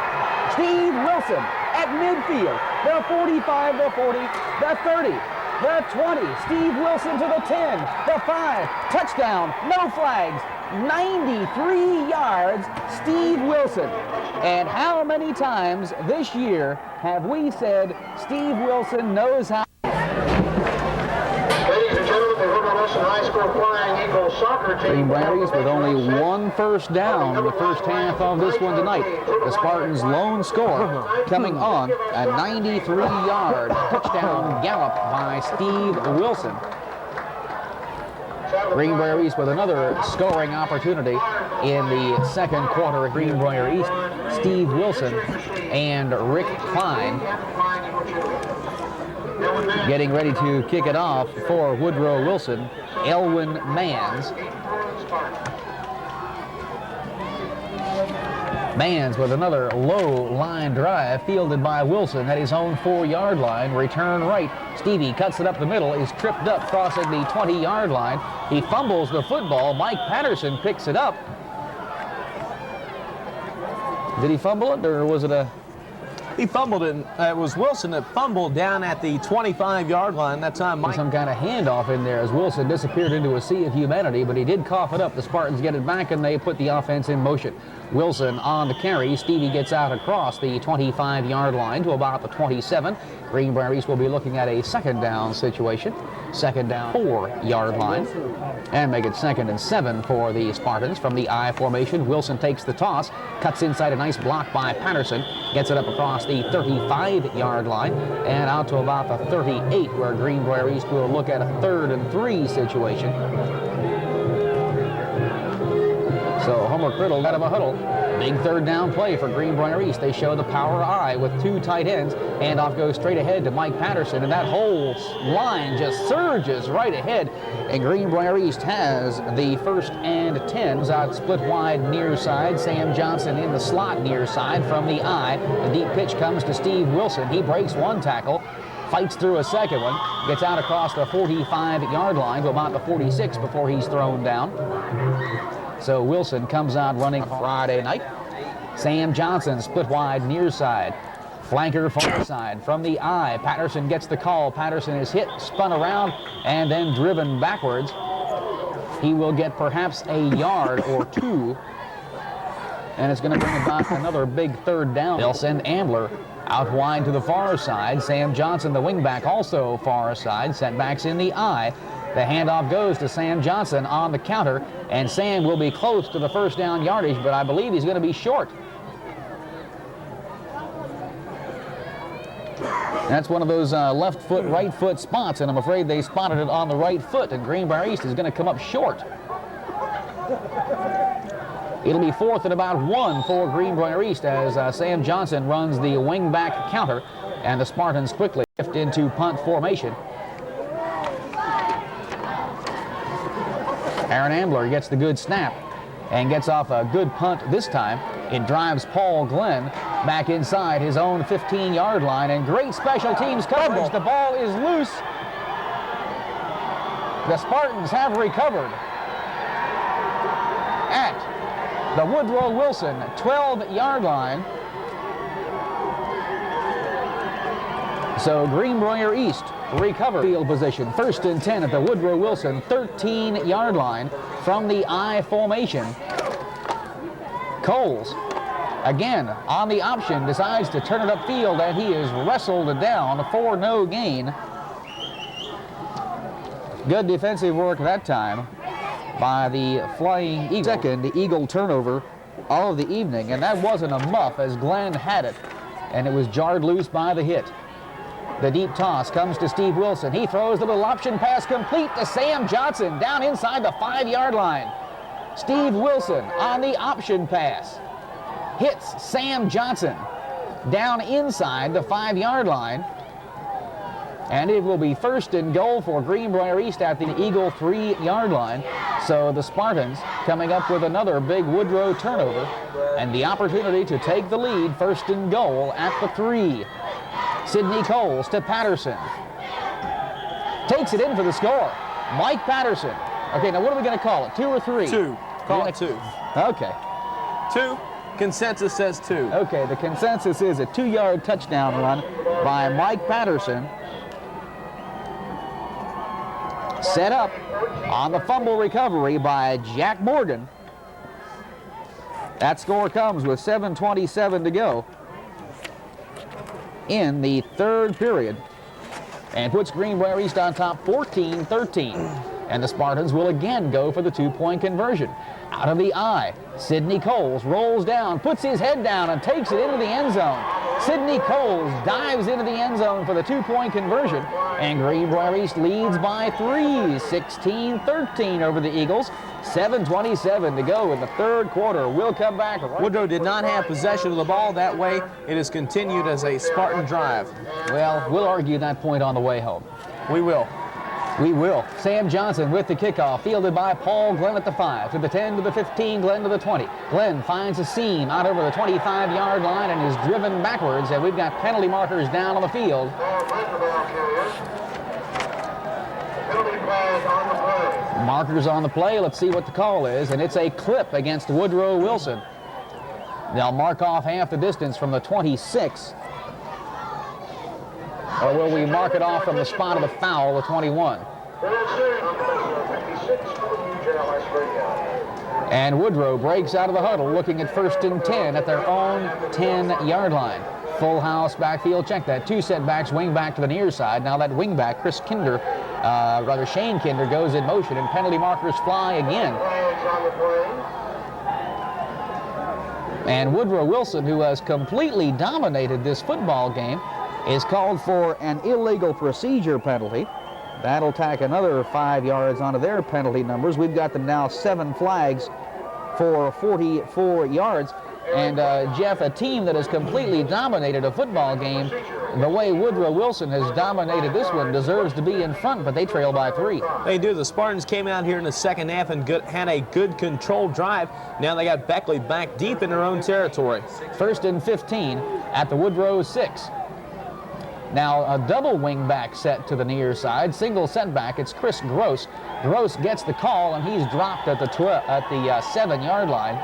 Steve Wilson at midfield. The 45, the 40, the 30, the 20. Steve Wilson to the 10, the 5. Touchdown, no flags. 93 yards, Steve Wilson. And how many times this year have we said Steve Wilson knows how? Ladies and gentlemen, the Woodrow Wilson High School Flying Eagles soccer team. Green Berries with only one first down in the first half of this one tonight. The Spartans' lone score coming on a 93-yard touchdown gallop by Steve Wilson. Greenbrier East with another scoring opportunity in the second quarter. Greenbrier East, Steve Wilson and Rick Klein getting ready to kick it off for Woodrow Wilson. Elwin Manns. Manns with another low line drive fielded by Wilson at his own 4-yard line. Return right. Stevie cuts it up the middle, is tripped up crossing the 20-yard line. He fumbles the football. Mike Patterson picks it up. Did he fumble it, or was it a... He fumbled it. It was Wilson that fumbled down at the 25-yard line. That time, Mike. Some kind of handoff in there as Wilson disappeared into a sea of humanity, but he did cough it up. The Spartans get it back, and they put the offense in motion. Wilson on the carry. Stevie gets out across the 25-yard line to about the 27. Greenbrier East will be looking at a second down situation. Second down, 4-yard line. And make it 2nd and 7 for the Spartans from the I formation. Wilson takes the toss, cuts inside, a nice block by Patterson, gets it up across the 35-yard line and out to about the 38, where Greenbrier East will look at a 3rd and 3 situation. So Homer Criddle out of a huddle. Big 3rd down play for Greenbrier East. They show the power I with 2 tight ends. Handoff goes straight ahead to Mike Patterson, and that whole line just surges right ahead. And Greenbrier East has the 1st and 10s out split wide near side. Sam Johnson in the slot near side from the I. The deep pitch comes to Steve Wilson. He breaks 1 tackle, fights through a second one, gets out across the 45-yard line to about the 46 before he's thrown down. So Wilson comes out running Friday night. Sam Johnson split wide near side. Flanker far side from the I. Patterson gets the call. Patterson is hit, spun around, and then driven backwards. He will get perhaps a yard or 2. And it's going to bring about another big 3rd down. They'll send Ambler out wide to the far side. Sam Johnson, the wingback, also far side. Sent backs in the I. The handoff goes to Sam Johnson on the counter, and Sam will be close to the 1st down yardage, but I believe he's going to be short. That's one of those left foot, right foot spots, and I'm afraid they spotted it on the right foot, and Greenbrier East is going to come up short. It'll be 4th and about 1 for Greenbrier East as Sam Johnson runs the wingback counter, and the Spartans quickly shift into punt formation. Aaron Ambler gets the good snap and gets off a good punt this time. It drives Paul Glenn back inside his own 15-yard line, and great special teams coverage. The ball is loose. The Spartans have recovered at the Woodrow Wilson 12-yard line. So Greenbrier East recover field position. 1st and 10 at the Woodrow Wilson 13-yard line from the I formation. Coles, again on the option, decides to turn it upfield, and he is wrestled down for no gain. Good defensive work that time by the Flying Eagle. Second Eagle turnover of the evening, and that wasn't a muff as Glenn had it, and it was jarred loose by the hit. The deep toss comes to Steve Wilson. He throws the little option pass complete to Sam Johnson down inside the 5-yard line. Steve Wilson on the option pass hits Sam Johnson down inside the 5-yard line. And it will be 1st and goal for Greenbrier East at the Eagle 3-yard line. So the Spartans coming up with another big Woodrow turnover and the opportunity to take the lead. 1st and goal at the 3. Sidney Coles to Patterson. Takes it in for the score. Mike Patterson. Okay, now what are we going to call it? 2 or 3? 2. Call it 2. Okay. 2. Consensus says 2. Okay, the consensus is a 2-yard touchdown run by Mike Patterson. Set up on the fumble recovery by Jack Morgan. That score comes with 7:27 to go in the third period and puts Greenbrier East on top 14-13. And the Spartans will again go for the 2-point conversion. Out of the eye, Sidney Coles rolls down, puts his head down, and takes it into the end zone. Sidney Coles dives into the end zone for the 2-point conversion, and Greenbrier East leads by 3, 16-13 over the Eagles. 7:27 to go in the third quarter. We'll come back. Woodrow did not have possession of the ball. That way, it is continued as a Spartan drive. Well, we'll argue that point on the way home. We will. We will. Sam Johnson with the kickoff, fielded by Paul Glenn at the 5, to the 10, to the 15, Glenn to the 20. Glenn finds a seam out over the 25-yard line and is driven backwards, and we've got penalty markers down on the field. Markers on the play. Let's see what the call is, and it's a clip against Woodrow Wilson. They'll mark off half the distance from the 26. Or will we mark it off from the spot of the foul, the 21? And Woodrow breaks out of the huddle, looking at 1st and 10 at their own 10-yard line. Full house backfield check that. 2 setbacks, wing back to the near side. Now that wing back, Shane Kinder goes in motion, and penalty markers fly again. And Woodrow Wilson, who has completely dominated this football game, is called for an illegal procedure penalty. That'll tack another 5 yards onto their penalty numbers. We've got them now 7 flags for 44 yards. And Jeff, a team that has completely dominated a football game, the way Woodrow Wilson has dominated this one, deserves to be in front, but they trail by 3. They do. The Spartans came out here in the second half and had a good controlled drive. Now they got Beckley back deep in their own territory. 1st and 15 at the Woodrow 6. Now a double wing back set to the near side, single setback. It's Chris Gross. Gross gets the call, and he's dropped at the 7-yard line.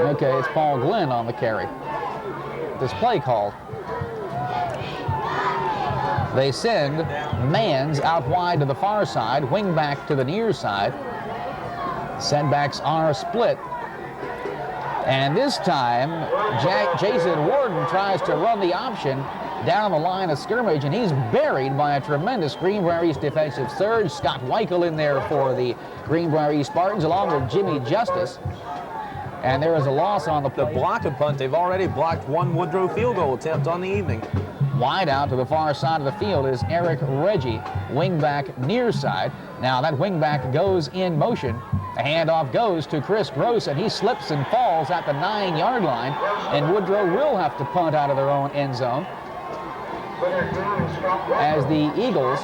Okay, it's Paul Glenn on the carry. This play call. They send Mans out wide to the far side, wing back to the near side. Setbacks are split. And this time, Jason Warden tries to run the option down the line of scrimmage, and he's buried by a tremendous Greenbrier East defensive surge. Scott Weichel in there for the Greenbrier East Spartans, along with Jimmy Justice. And there is a loss on the play. The block and punt, they've already blocked one Woodrow field goal attempt on the evening. Wide out to the far side of the field is Eric Reggie, wingback near side. Now that wingback goes in motion. The handoff goes to Chris Gross, and he slips and falls at the 9-yard line, and Woodrow will have to punt out of their own end zone as the Eagles,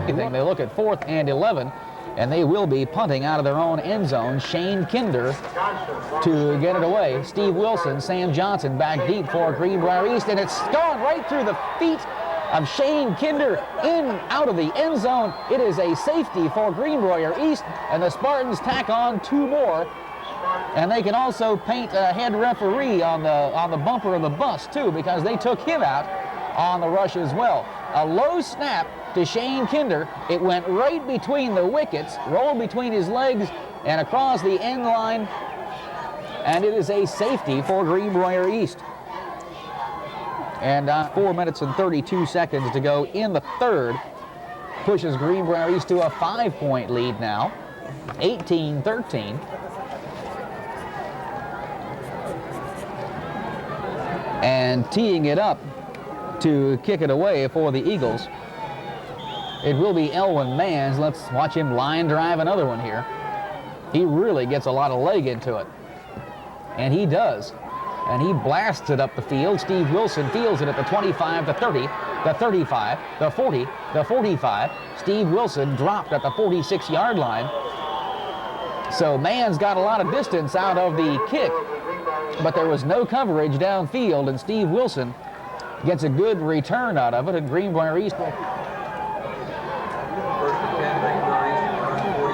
they look at 4th and 11, and they will be punting out of their own end zone. Shane Kinder to get it away. Steve Wilson, Sam Johnson back deep for Greenbrier East, and it's gone right through the feet of Shane Kinder out of the end zone. It is a safety for Greenbrier East, and the Spartans tack on 2 more. And they can also paint a head referee on the bumper of the bus too, because they took him out on the rush as well. A low snap to Shane Kinder. It went right between the wickets, rolled between his legs and across the end line, and it is a safety for Greenbrier East. And 4 minutes and 32 seconds to go in the third. Pushes Greenbrier East to a 5-point lead now, 18-13. And teeing it up to kick it away for the Eagles, it will be Elwin Mans. Let's watch him line drive another one here. He really gets a lot of leg into it. And he does. And he blasts it up the field. Steve Wilson fields it at the 25, the 30, the 35, the 40, the 45. Steve Wilson dropped at the 46-yard line. So Mans got a lot of distance out of the kick, but there was no coverage downfield, and Steve Wilson gets a good return out of it, and Greenbrier East.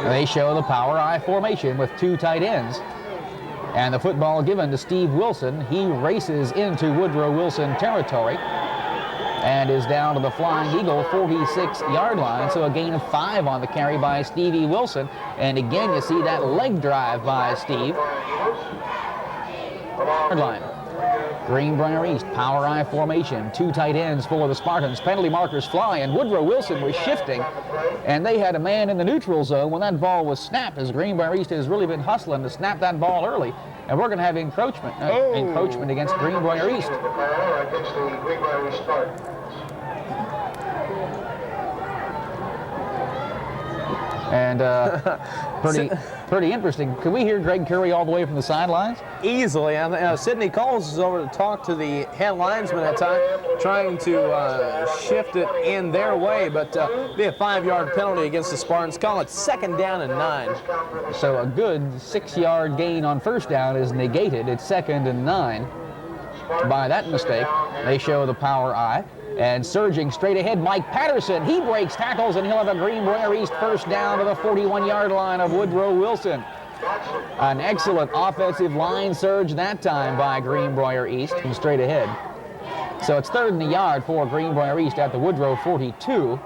They show the power I formation with 2 tight ends. And the football given to Steve Wilson. He races into Woodrow Wilson territory and is down to the Flying Eagle 46-yard line. So a gain of 5 on the carry by Stevie Wilson. And again, you see that leg drive by Steve. Yard line. Greenbrier East, power I formation, 2 tight ends for the Spartans. Penalty markers fly, and Woodrow Wilson was shifting, and they had a man in the neutral zone when that ball was snapped, as Greenbrier East has really been hustling to snap that ball early, and we're going to have encroachment against Greenbrier East. And pretty interesting. Can we hear Greg Curry all the way from the sidelines? Easily. Sidney Coles is over to talk to the head linesman at time, trying to shift it in their way, but be a 5-yard penalty against the Spartans. Call it 2nd down and 9. So a good 6-yard gain on 1st down is negated. It's 2nd and 9 by that mistake. They show the power I. And surging straight ahead, Mike Patterson. He breaks tackles, and he'll have a Greenbrier East 1st down to the 41-yard line of Woodrow Wilson. An excellent offensive line surge that time by Greenbrier East from straight ahead. So it's 3rd and a yard for Greenbrier East at the Woodrow 42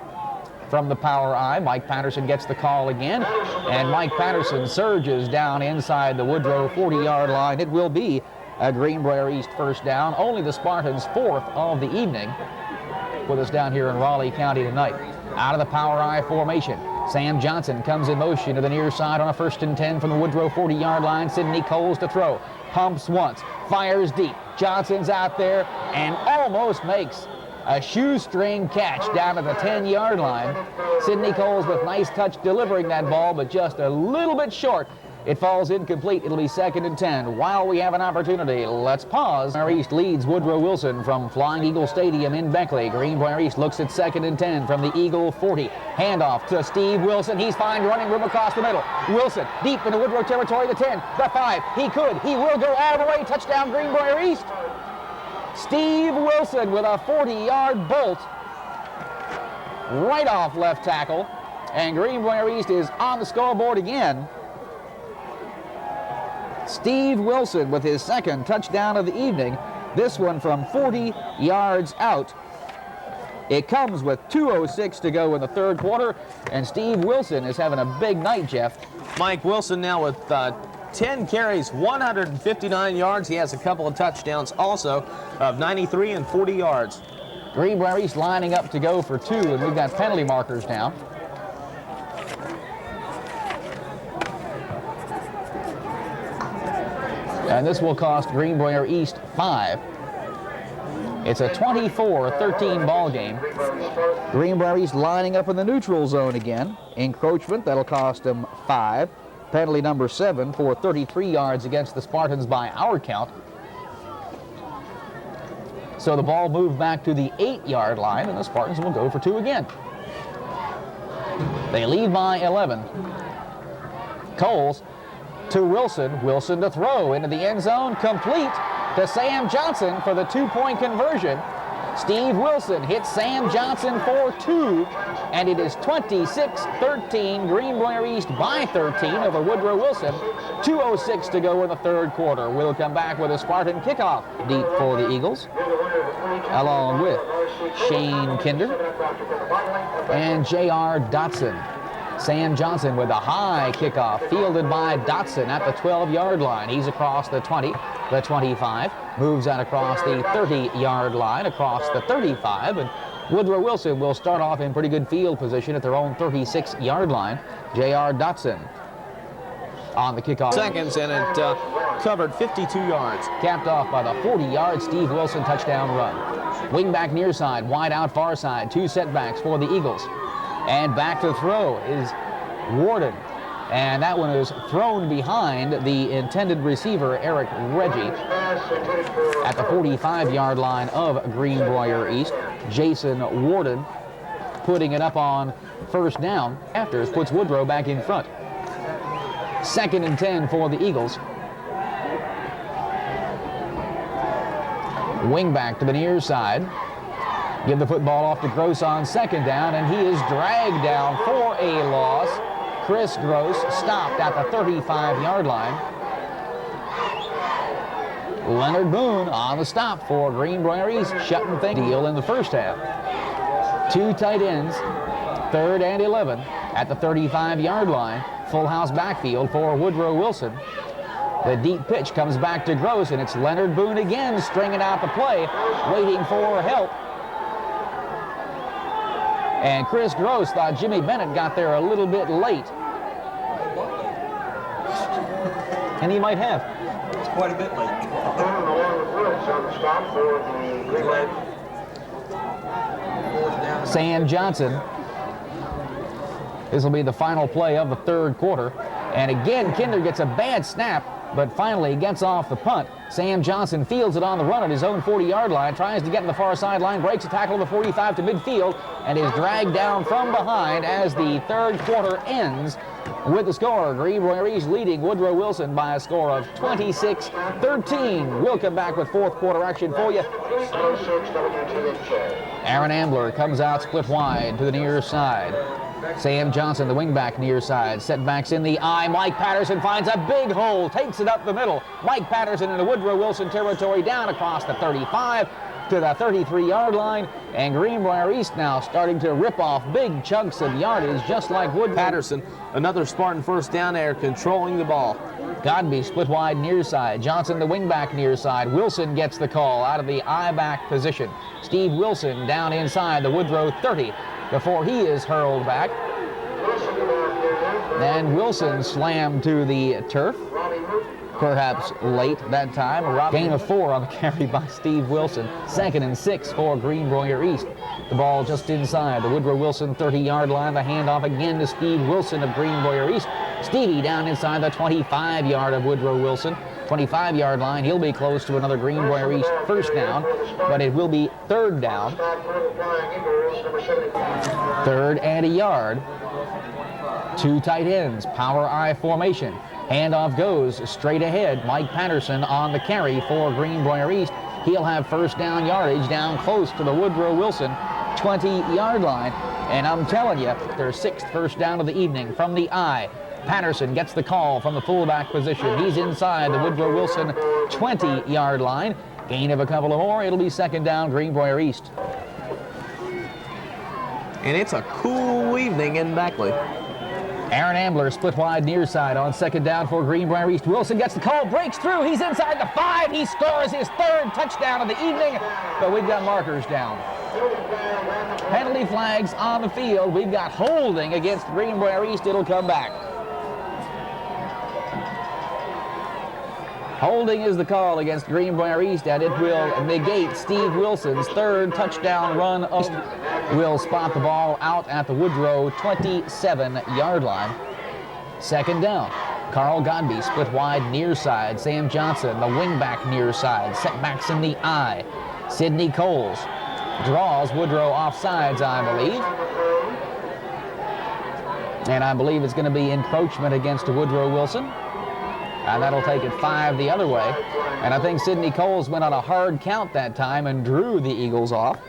from the power I. Mike Patterson gets the call again, and Mike Patterson surges down inside the Woodrow 40-yard line. It will be a Greenbrier East 1st down, only the Spartans' 4th of the evening. With us down here in Raleigh County tonight. Out of the power I formation, Sam Johnson comes in motion to the near side on a 1st and 10 from the Woodrow 40-yard line. Sidney Coles to throw. Pumps once, fires deep. Johnson's out there and almost makes a shoestring catch down at the 10-yard line. Sidney Coles with nice touch delivering that ball, but just a little bit short. It falls incomplete. It'll be 2nd and 10. While we have an opportunity, let's pause. Greenbrier East leads Woodrow Wilson from Flying Eagle Stadium in Beckley. Greenbrier East looks at 2nd and 10 from the Eagle 40. Handoff to Steve Wilson. He's fine running room across the middle. Wilson deep into Woodrow territory, the 10, the 5. He will go all the way. Touchdown Greenbrier East. Steve Wilson with a 40-yard bolt right off left tackle. And Greenbrier East is on the scoreboard again. Steve Wilson with his 2nd touchdown of the evening. This one from 40 yards out. It comes with 2:06 to go in the 3rd quarter, and Steve Wilson is having a big night, Jeff. Mike Wilson now with 10 carries, 159 yards. He has a couple of touchdowns also of 93 and 40 yards. Greenbrier East lining up to go for 2, and we've got penalty markers now. And this will cost Greenbrier East 5. It's a 24-13 ball game. Greenbrier East lining up in the neutral zone again. Encroachment, that'll cost them 5. Penalty number 7 for 33 yards against the Spartans by our count. So the ball moved back to the 8-yard line, and the Spartans will go for 2 again. They lead by 11. Coles to Wilson. Wilson to throw into the end zone, complete to Sam Johnson for the 2-point conversion. Steve Wilson hits Sam Johnson for 2, and it is 26-13. Greenbrier East by 13 over Woodrow Wilson. 2:06 to go in the 3rd quarter. We'll come back with a Spartan kickoff deep for the Eagles, along with Shane Kinder and J.R. Dotson. Sam Johnson with a high kickoff, fielded by Dotson at the 12-yard line. He's across the 20, the 25, moves out across the 30-yard line, across the 35, and Woodrow Wilson will start off in pretty good field position at their own 36-yard line. J.R. Dotson on the kickoff. Seconds, and it covered 52 yards. Capped off by the 40-yard Steve Wilson touchdown run. Wing back near side, wide out far side, 2 setbacks for the Eagles. And back to throw is Warden. And that one is thrown behind the intended receiver, Eric Reggie, at the 45-yard line of Greenbrier East. Jason Warden putting it up on 1st down after it puts Woodrow back in front. 2nd and 10 for the Eagles. Wing back to the near side. Give the football off to Gross on 2nd down, and he is dragged down for a loss. Chris Gross stopped at the 35-yard line. Leonard Boone on the stop for Greenbrier East, shutting things deal in the first half. Two tight ends, 3rd and 11 at the 35-yard line. Full house backfield for Woodrow Wilson. The deep pitch comes back to Gross, and it's Leonard Boone again stringing out the play, waiting for help. And Chris Gross thought Jimmy Bennett got there a little bit late. And he might have. It's quite a bit late. Sam Johnson. This will be the final play of the 3rd quarter. And again, Kinder gets a bad snap, but finally gets off the punt. Sam Johnson fields it on the run at his own 40-yard line, tries to get to the far sideline, breaks a tackle to the 45 to midfield, and is dragged down from behind as the 3rd quarter ends with the score. Greenbrier East leading Woodrow Wilson by a score of 26-13. We'll come back with 4th quarter action for you. Aaron Ambler comes out split wide to the near side. Sam Johnson, the wingback, near side. Setbacks in the eye. Mike Patterson finds a big hole, takes it up the middle. Mike Patterson into Woodrow Wilson territory, down across the 35 to the 33-yard line. And Greenbrier East now starting to rip off big chunks of yardage, just like Woodrow. Patterson, another Spartan first down there, controlling the ball. Godby split wide near side. Johnson the wingback near side. Wilson gets the call out of the I-back position. Steve Wilson down inside the Woodrow 30 before he is hurled back. And Wilson slammed to the turf, perhaps late that time. Gain of 4 on the carry by Steve Wilson. 2nd and 6 for Greenbrier East. The ball just inside the Woodrow Wilson 30-yard line. The handoff again to Steve Wilson of Greenbrier East. Stevie down inside the 25-yard of Woodrow Wilson. 25-yard line. He'll be close to another Greenbrier East first down, but it will be 3rd down. 3rd and a yard. Two tight ends, power I formation. Handoff goes straight ahead. Mike Patterson on the carry for Greenbrier East. He'll have first down yardage down close to the Woodrow Wilson 20-yard line. And I'm telling you, their 6th first down of the evening from the I. Patterson gets the call from the fullback position. He's inside the Woodrow Wilson 20-yard line. Gain of a couple of more. It'll be 2nd down, Greenbrier East. And it's a cool evening in Beckley. Aaron Ambler split wide near side on 2nd down for Greenbrier East. Wilson gets the call, breaks through. He's inside the 5. He scores his 3rd touchdown of the evening, but we've got markers down. Penalty flags on the field. We've got holding against Greenbrier East. It'll come back. Holding is the call against Greenbrier East, and it will negate Steve Wilson's 3rd touchdown run. Will spot the ball out at the Woodrow 27-yard line. 2nd down. Carl Godby split wide near side. Sam Johnson, the wingback near side. Setbacks in the I. Sidney Coles draws Woodrow off sides, I believe. And I believe it's going to be encroachment against Woodrow Wilson. And that'll take it 5 the other way. And I think Sidney Coles went on a hard count that time and drew the Eagles off.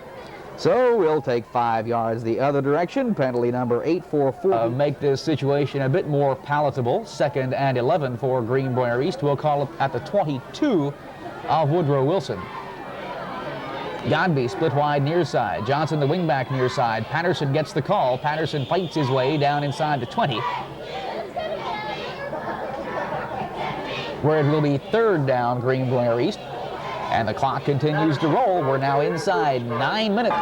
So we'll take 5 yards the other direction. Penalty number 8 for 4. Make this situation a bit more palatable. 2nd and 11 for Greenbrier East. We'll call it at the 22 of Woodrow Wilson. Godby split wide near side. Johnson the wingback near side. Patterson gets the call. Patterson fights his way down inside the 20. Where it will be 3rd down, Greenbrier East. And the clock continues to roll. We're now inside 9 minutes.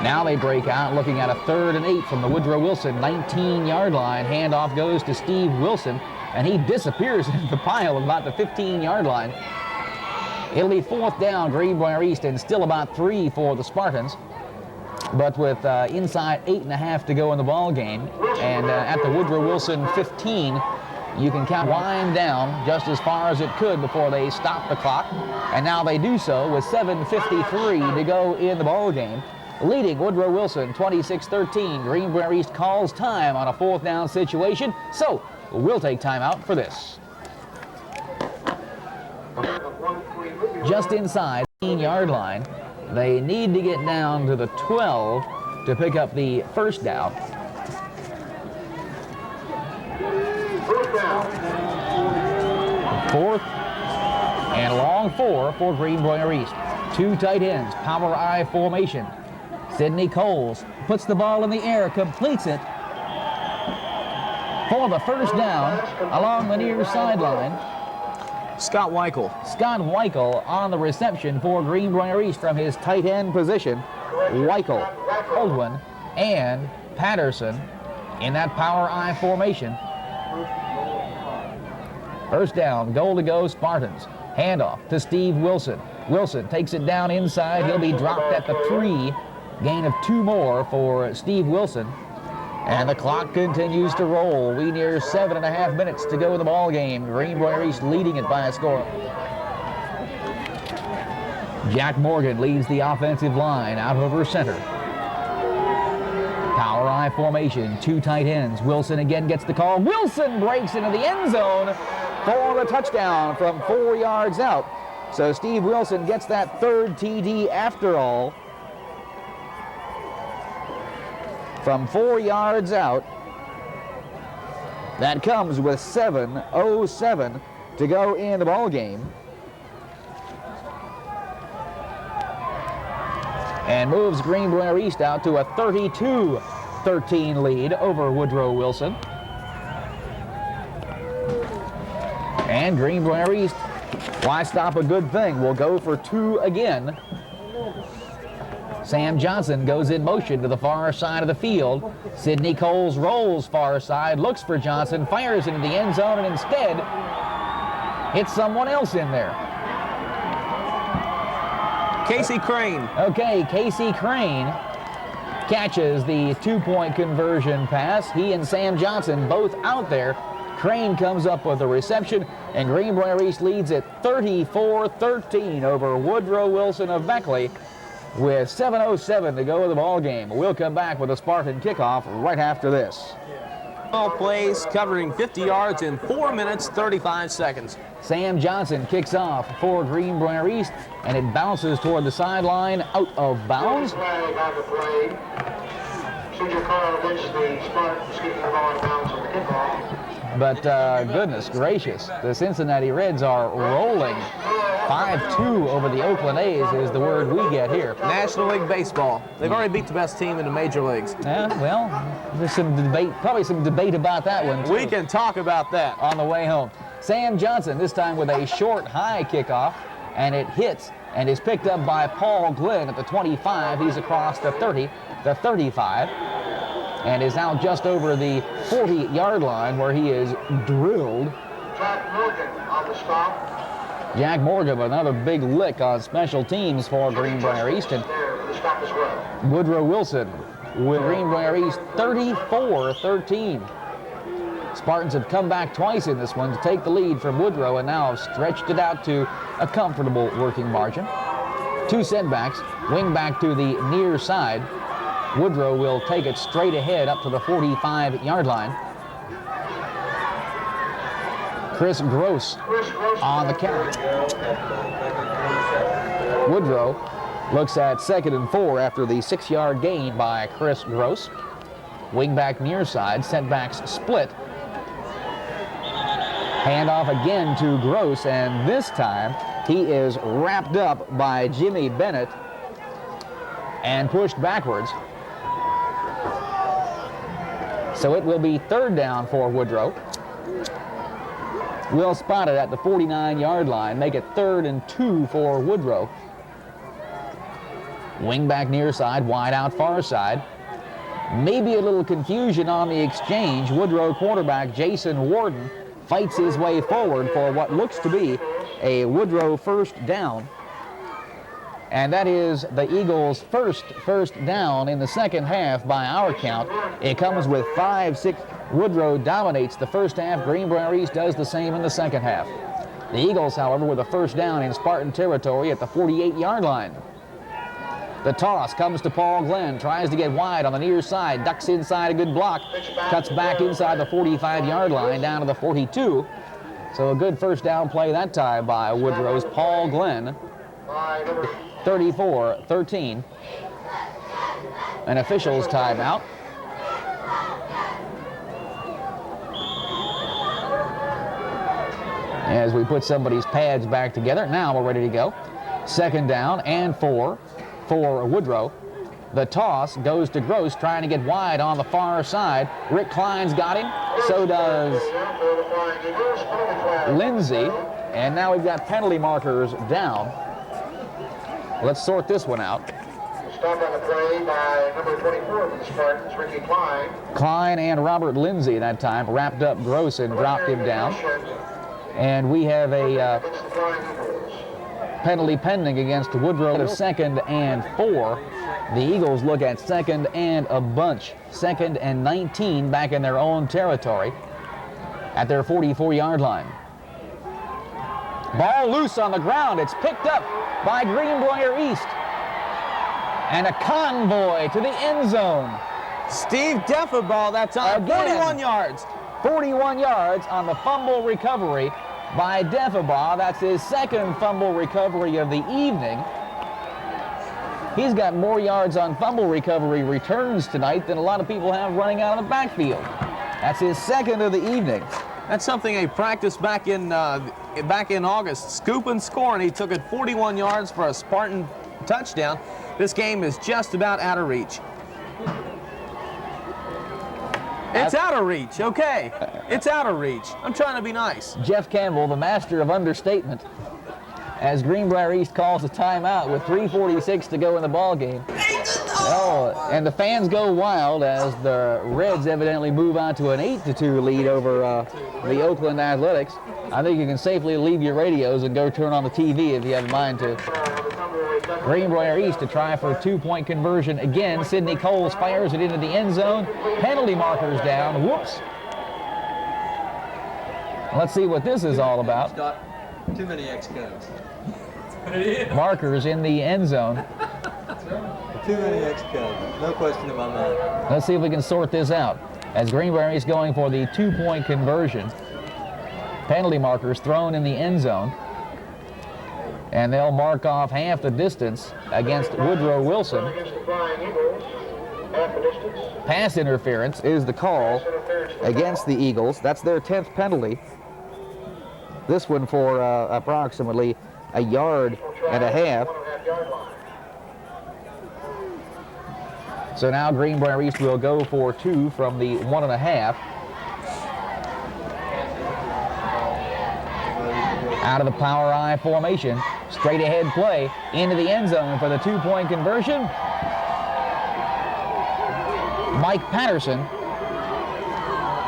Now they break out, looking at a 3rd and 8 from the Woodrow Wilson 19-yard line. Handoff goes to Steve Wilson, and he disappears in the pile at about the 15-yard line. It'll be 4th down, Greenbrier East, and still about 3 for the Spartans. But with inside 8.5 to go in the ball game, and at the Woodrow Wilson 15, you can count wind down just as far as it could before they stop the clock. And now they do so with 7:53 to go in the ball game. Leading Woodrow Wilson 26-13. Greenbrier East calls time on a 4th down situation. So we'll take time out for this. Just inside the 15-yard line. They need to get down to the 12 to pick up the first down. First down. 4th and long 4 for Greenbrier East. 2 tight ends, power I formation. Sidney Coles puts the ball in the air, completes it for the first down along the near sideline. Scott Weichel. Scott Weichel on the reception for Greenbrier East from his tight end position. Weichel, Oldwin, and Patterson in that power I formation. First down, goal to go, Spartans. Handoff to Steve Wilson. Wilson takes it down inside. He'll be dropped at the 3. Gain of 2 more for Steve Wilson. And the clock continues to roll. We near 7.5 minutes to go in the ball game. Greenbrier East leading it by a score. Jack Morgan leads the offensive line out over center. Power I formation, 2 tight ends. Wilson again gets the call. Wilson breaks into the end zone for the touchdown from 4 yards out. So Steve Wilson gets that 3rd TD after all. From 4 yards out. That comes with 7:07 to go in the ball game. And moves Greenbrier East out to a 32-13 lead over Woodrow Wilson. And Greenbrier East, why stop a good thing? We'll go for 2 again. Sam Johnson goes in motion to the far side of the field. Sidney Coles rolls far side, looks for Johnson, fires into the end zone, and instead hits someone else in there. Casey Crane. Okay, Casey Crane catches the 2-point conversion pass. He and Sam Johnson both out there. Crane comes up with a reception, and Greenbrier East leads at 34-13 over Woodrow Wilson of Beckley with 7:07 to go in the ball game. We'll come back with a Spartan kickoff right after this. 12 plays covering 50 yards in 4 minutes, 35 seconds. Sam Johnson kicks off for Greenbrier East, and it bounces toward the sideline out of bounds. Flag on the play. Senior Carl against the Spartans kicking the ball out of bounds on the kickoff. But goodness gracious, the Cincinnati Reds are rolling. 5-2 over the Oakland A's is the word we get here. National League Baseball. They've already beat the best team in the major leagues. Well, there's some debate, probably some debate about that one, too, We can talk about that. on the way home. Sam Johnson, this time with a short, high kickoff, and it hits and is picked up by Paul Glenn at the 25. He's across the 30, the 35, and is out just over the 40-yard line where he is drilled. Jack Morgan on the stop. Jack Morgan with another big lick on special teams for Greenbrier East. And There for the stop as well. Woodrow Wilson with Greenbrier East 34-13. Spartans have come back twice in this one to take the lead from Woodrow and now have stretched it out to a comfortable working margin. 2 setbacks, wing back to the near side. Woodrow will take it straight ahead up to the 45-yard line. Chris Gross on the carry. Woodrow looks at 2nd and 4 after the 6-yard gain by Chris Gross. Wing back near side, setbacks split. Handoff again to Gross, and this time he is wrapped up by Jimmy Bennett and pushed backwards. So it will be 3rd down for Woodrow. Will spot it at the 49-yard line, make it 3rd and 2 for Woodrow. Wing back near side, wide out far side. Maybe a little confusion on the exchange. Woodrow quarterback Jason Warden fights his way forward for what looks to be a Woodrow first down. And that is the Eagles' first down in the second half by our count. It comes with 5-6. Woodrow dominates the first half. Greenbrier East does the same in the second half. The Eagles, however, with a first down in Spartan territory at the 48-yard line. The toss comes to Paul Glenn, tries to get wide on the near side, ducks inside a good block, cuts back inside the 45-yard line down to the 42. So a good first down play that time by Woodrow's Paul Glenn. 34-13. An official's timeout. as we put somebody's pads back together. Now we're ready to go. 2nd down and 4 for Woodrow. The toss goes to Gross, trying to get wide on the far side. Rick Klein's got him. So does Lindsay. And now we've got penalty markers down. Let's sort this one out. Stop on the play by number 24 for the Spartans, Ricky Klein. Klein and Robert Lindsay that time wrapped up Gross and dropped him down. And we have a penalty pending against Woodrow of 2nd and 4. The Eagles look at 2nd and a bunch. 2nd and 19 back in their own territory at their 44-yard line. Ball loose on the ground. It's picked up by Greenbrier East. And a convoy to the end zone. Steve Defaball, that's on 41 yards. 41 yards on the fumble recovery by Defaball. That's his 2nd fumble recovery of the evening. He's got more yards on fumble recovery returns tonight than a lot of people have running out of the backfield. That's his 2nd of the evening. That's something they practiced back in August. Scoop and score, and he took it 41 yards for a Spartan touchdown. This game is just about out of reach. It's out of reach, okay. It's out of reach. I'm trying to be nice. Jeff Campbell, the master of understatement, as Greenbrier East calls a timeout with 3:46 to go in the ball game. Oh, and the fans go wild as the Reds evidently move on to an 8-2 lead over the Oakland Athletics. I think you can safely leave your radios and go turn on the TV if you have a mind to. Greenbrier East to try for a 2-point conversion again. Sidney Coles fires it into the end zone. Penalty markers down. Whoops. Let's see what this is all about. Too many X-codes. Markers in the end zone. Too many X-codes. No question in my mind. Let's see if we can sort this out. As Greenbrier East going for the 2-point conversion. Penalty markers thrown in the end zone. And they'll mark off half the distance against Woodrow Wilson. Pass interference is the call against the Eagles. That's their 10th penalty. This one for approximately a yard and a half. So now Greenbrier East will go for 2 from the 1.5. Out of the power I formation. Straight ahead play into the end zone for the 2-point conversion. Mike Patterson.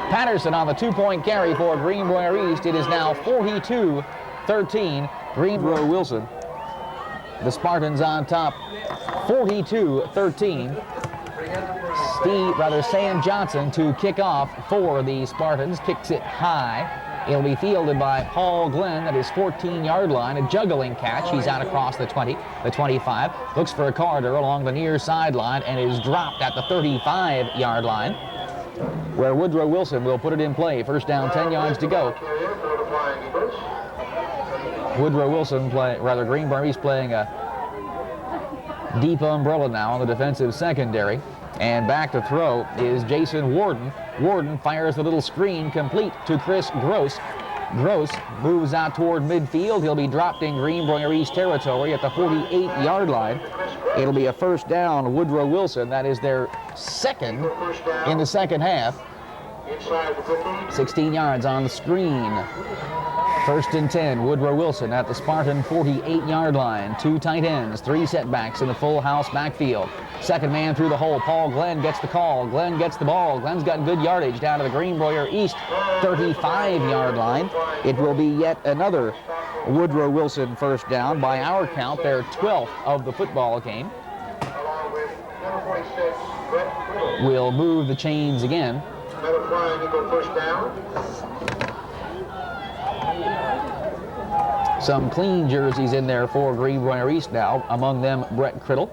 Patterson on the 2-point carry for Greenbrier East. It is now 42-13. Greenbrier Wilson. The Spartans on top, 42-13. Sam Johnson to kick off for the Spartans. Kicks it high. It'll be fielded by Paul Glenn at his 14-yard line. A juggling catch. He's out across the 20, the 25. Looks for a Carter along the near sideline and is dropped at the 35-yard line, where Woodrow Wilson will put it in play. First down, 10 yards to go. Woodrow Wilson, Greenbrier East playing a deep umbrella now on the defensive secondary. And back to throw is Jason Warden. Warden fires the little screen complete to Chris Gross. Gross moves out toward midfield. He'll be dropped in Greenbrier East territory at the 48-yard line. It'll be a first down, Woodrow Wilson. That is their 2nd in the 2nd half. 16 yards on the screen. First and 10, Woodrow Wilson at the Spartan 48-yard line. 2 tight ends, 3 setbacks in the full house backfield. Second man through the hole. Paul Glenn gets the call. Glenn gets the ball. Glenn's got good yardage down to the Greenbrier East 35-yard line. It will be yet another Woodrow Wilson first down. By our count, their 12th of the football game. We'll move the chains again. First down. Some clean jerseys in there for Greenbrier East now, among them Brett Criddle.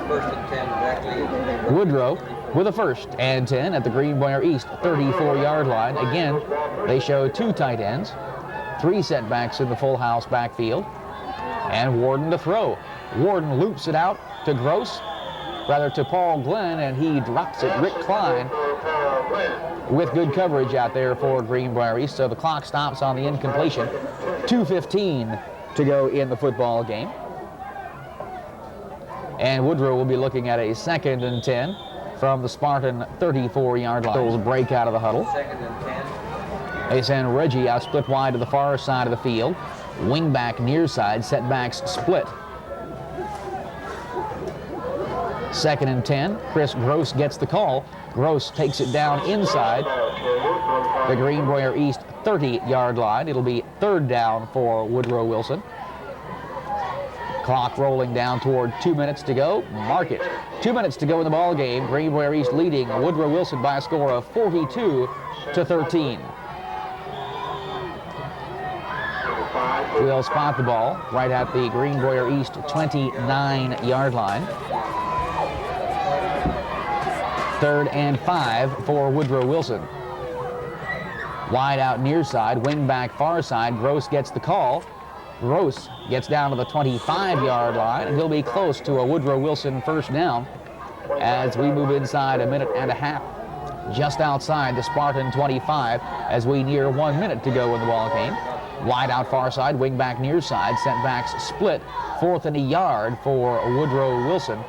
First and 10, Beckley. Woodrow with a first and 10 at the Greenbrier East 34-yard line. Again, they show 2 tight ends, 3 setbacks in the full house backfield, and Warden to throw. Warden loops it out to Gross, to Paul Glenn, and he drops it. Rick Klein with good coverage out there for Greenbrier East. So the clock stops on the incompletion. 2:15 to go in the football game. And Woodrow will be looking at a 2nd and 10 from the Spartan 34-yard line. They'll break out of the huddle. 2nd and 10. They send Reggie out split wide to the far side of the field. Wing back near side, setbacks split. 2nd and 10. Chris Gross gets the call. Gross takes it down inside the Greenbrier East 30-yard line. It'll be 3rd down for Woodrow Wilson. Clock rolling down toward 2 minutes to go. Mark it. 2 minutes to go in the ball game. Greenbrier East leading Woodrow Wilson by a score of 42-13. We'll spot the ball right at the Greenbrier East 29-yard line. 3rd and 5 for Woodrow Wilson. Wide out near side, wing back far side. Gross gets the call. Gross gets down to the 25-yard line, and he'll be close to a Woodrow Wilson 1st down as we move inside a minute and a half, just outside the Spartan 25 as we near 1 minute to go in the ball game. Wide out far side, wing back near side, sent backs split, 4th and a yard for Woodrow Wilson.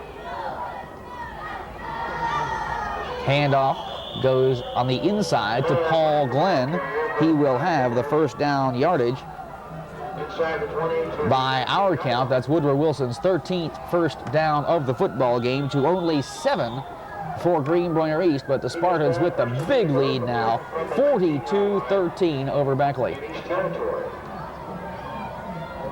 Handoff goes on the inside to Paul Glenn. He will have the 1st down yardage. By our count, that's Woodrow Wilson's 13th 1st down of the football game to only 7 for Greenbrier East, but the Spartans with the big lead now, 42-13 over Beckley.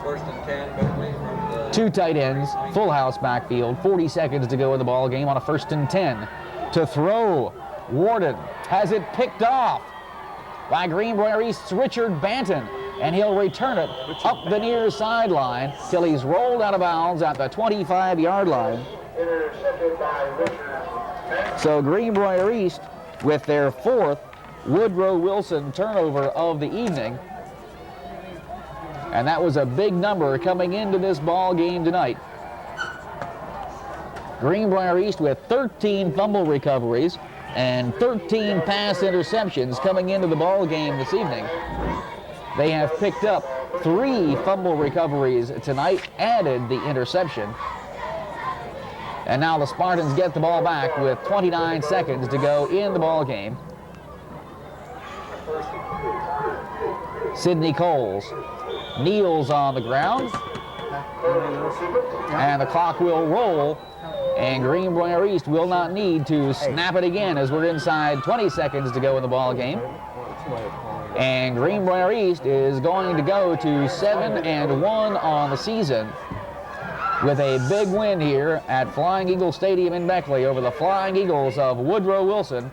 1st and 10, Beckley from the... 2 tight ends, full house backfield, 40 seconds to go in the ball game on a 1st and 10. To throw, Warden has it picked off by Greenbrier East's Richard Banton, and he'll return it up the near sideline till he's rolled out of bounds at the 25-yard line. So Greenbrier East with their 4th Woodrow Wilson turnover of the evening. And that was a big number coming into this ball game tonight. Greenbrier East with 13 fumble recoveries and 13 pass interceptions coming into the ball game this evening. They have picked up 3 fumble recoveries tonight, added the interception. And now the Spartans get the ball back with 29 seconds to go in the ball game. Sidney Coles kneels on the ground, and the clock will roll, and Greenbrier East will not need to snap it again as we're inside 20 seconds to go in the ball game. And Greenbrier East is going to go to 7-1 on the season with a big win here at Flying Eagle Stadium in Beckley over the Flying Eagles of Woodrow Wilson.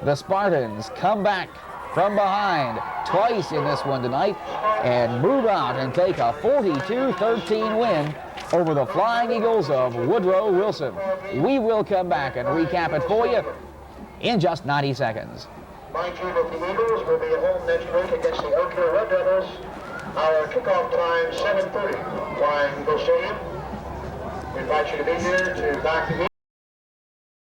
The Spartans come back from behind twice in this one tonight and move out and take a 42-13 win over the Flying Eagles of Woodrow Wilson. We will come back and recap it for you in just 90 seconds. Mind you that the Eagles will be at home next week against the Oak Hill Red Devils. Our kickoff time, 7:30, Flying Eagle Stadium. We invite you to be here to back the game.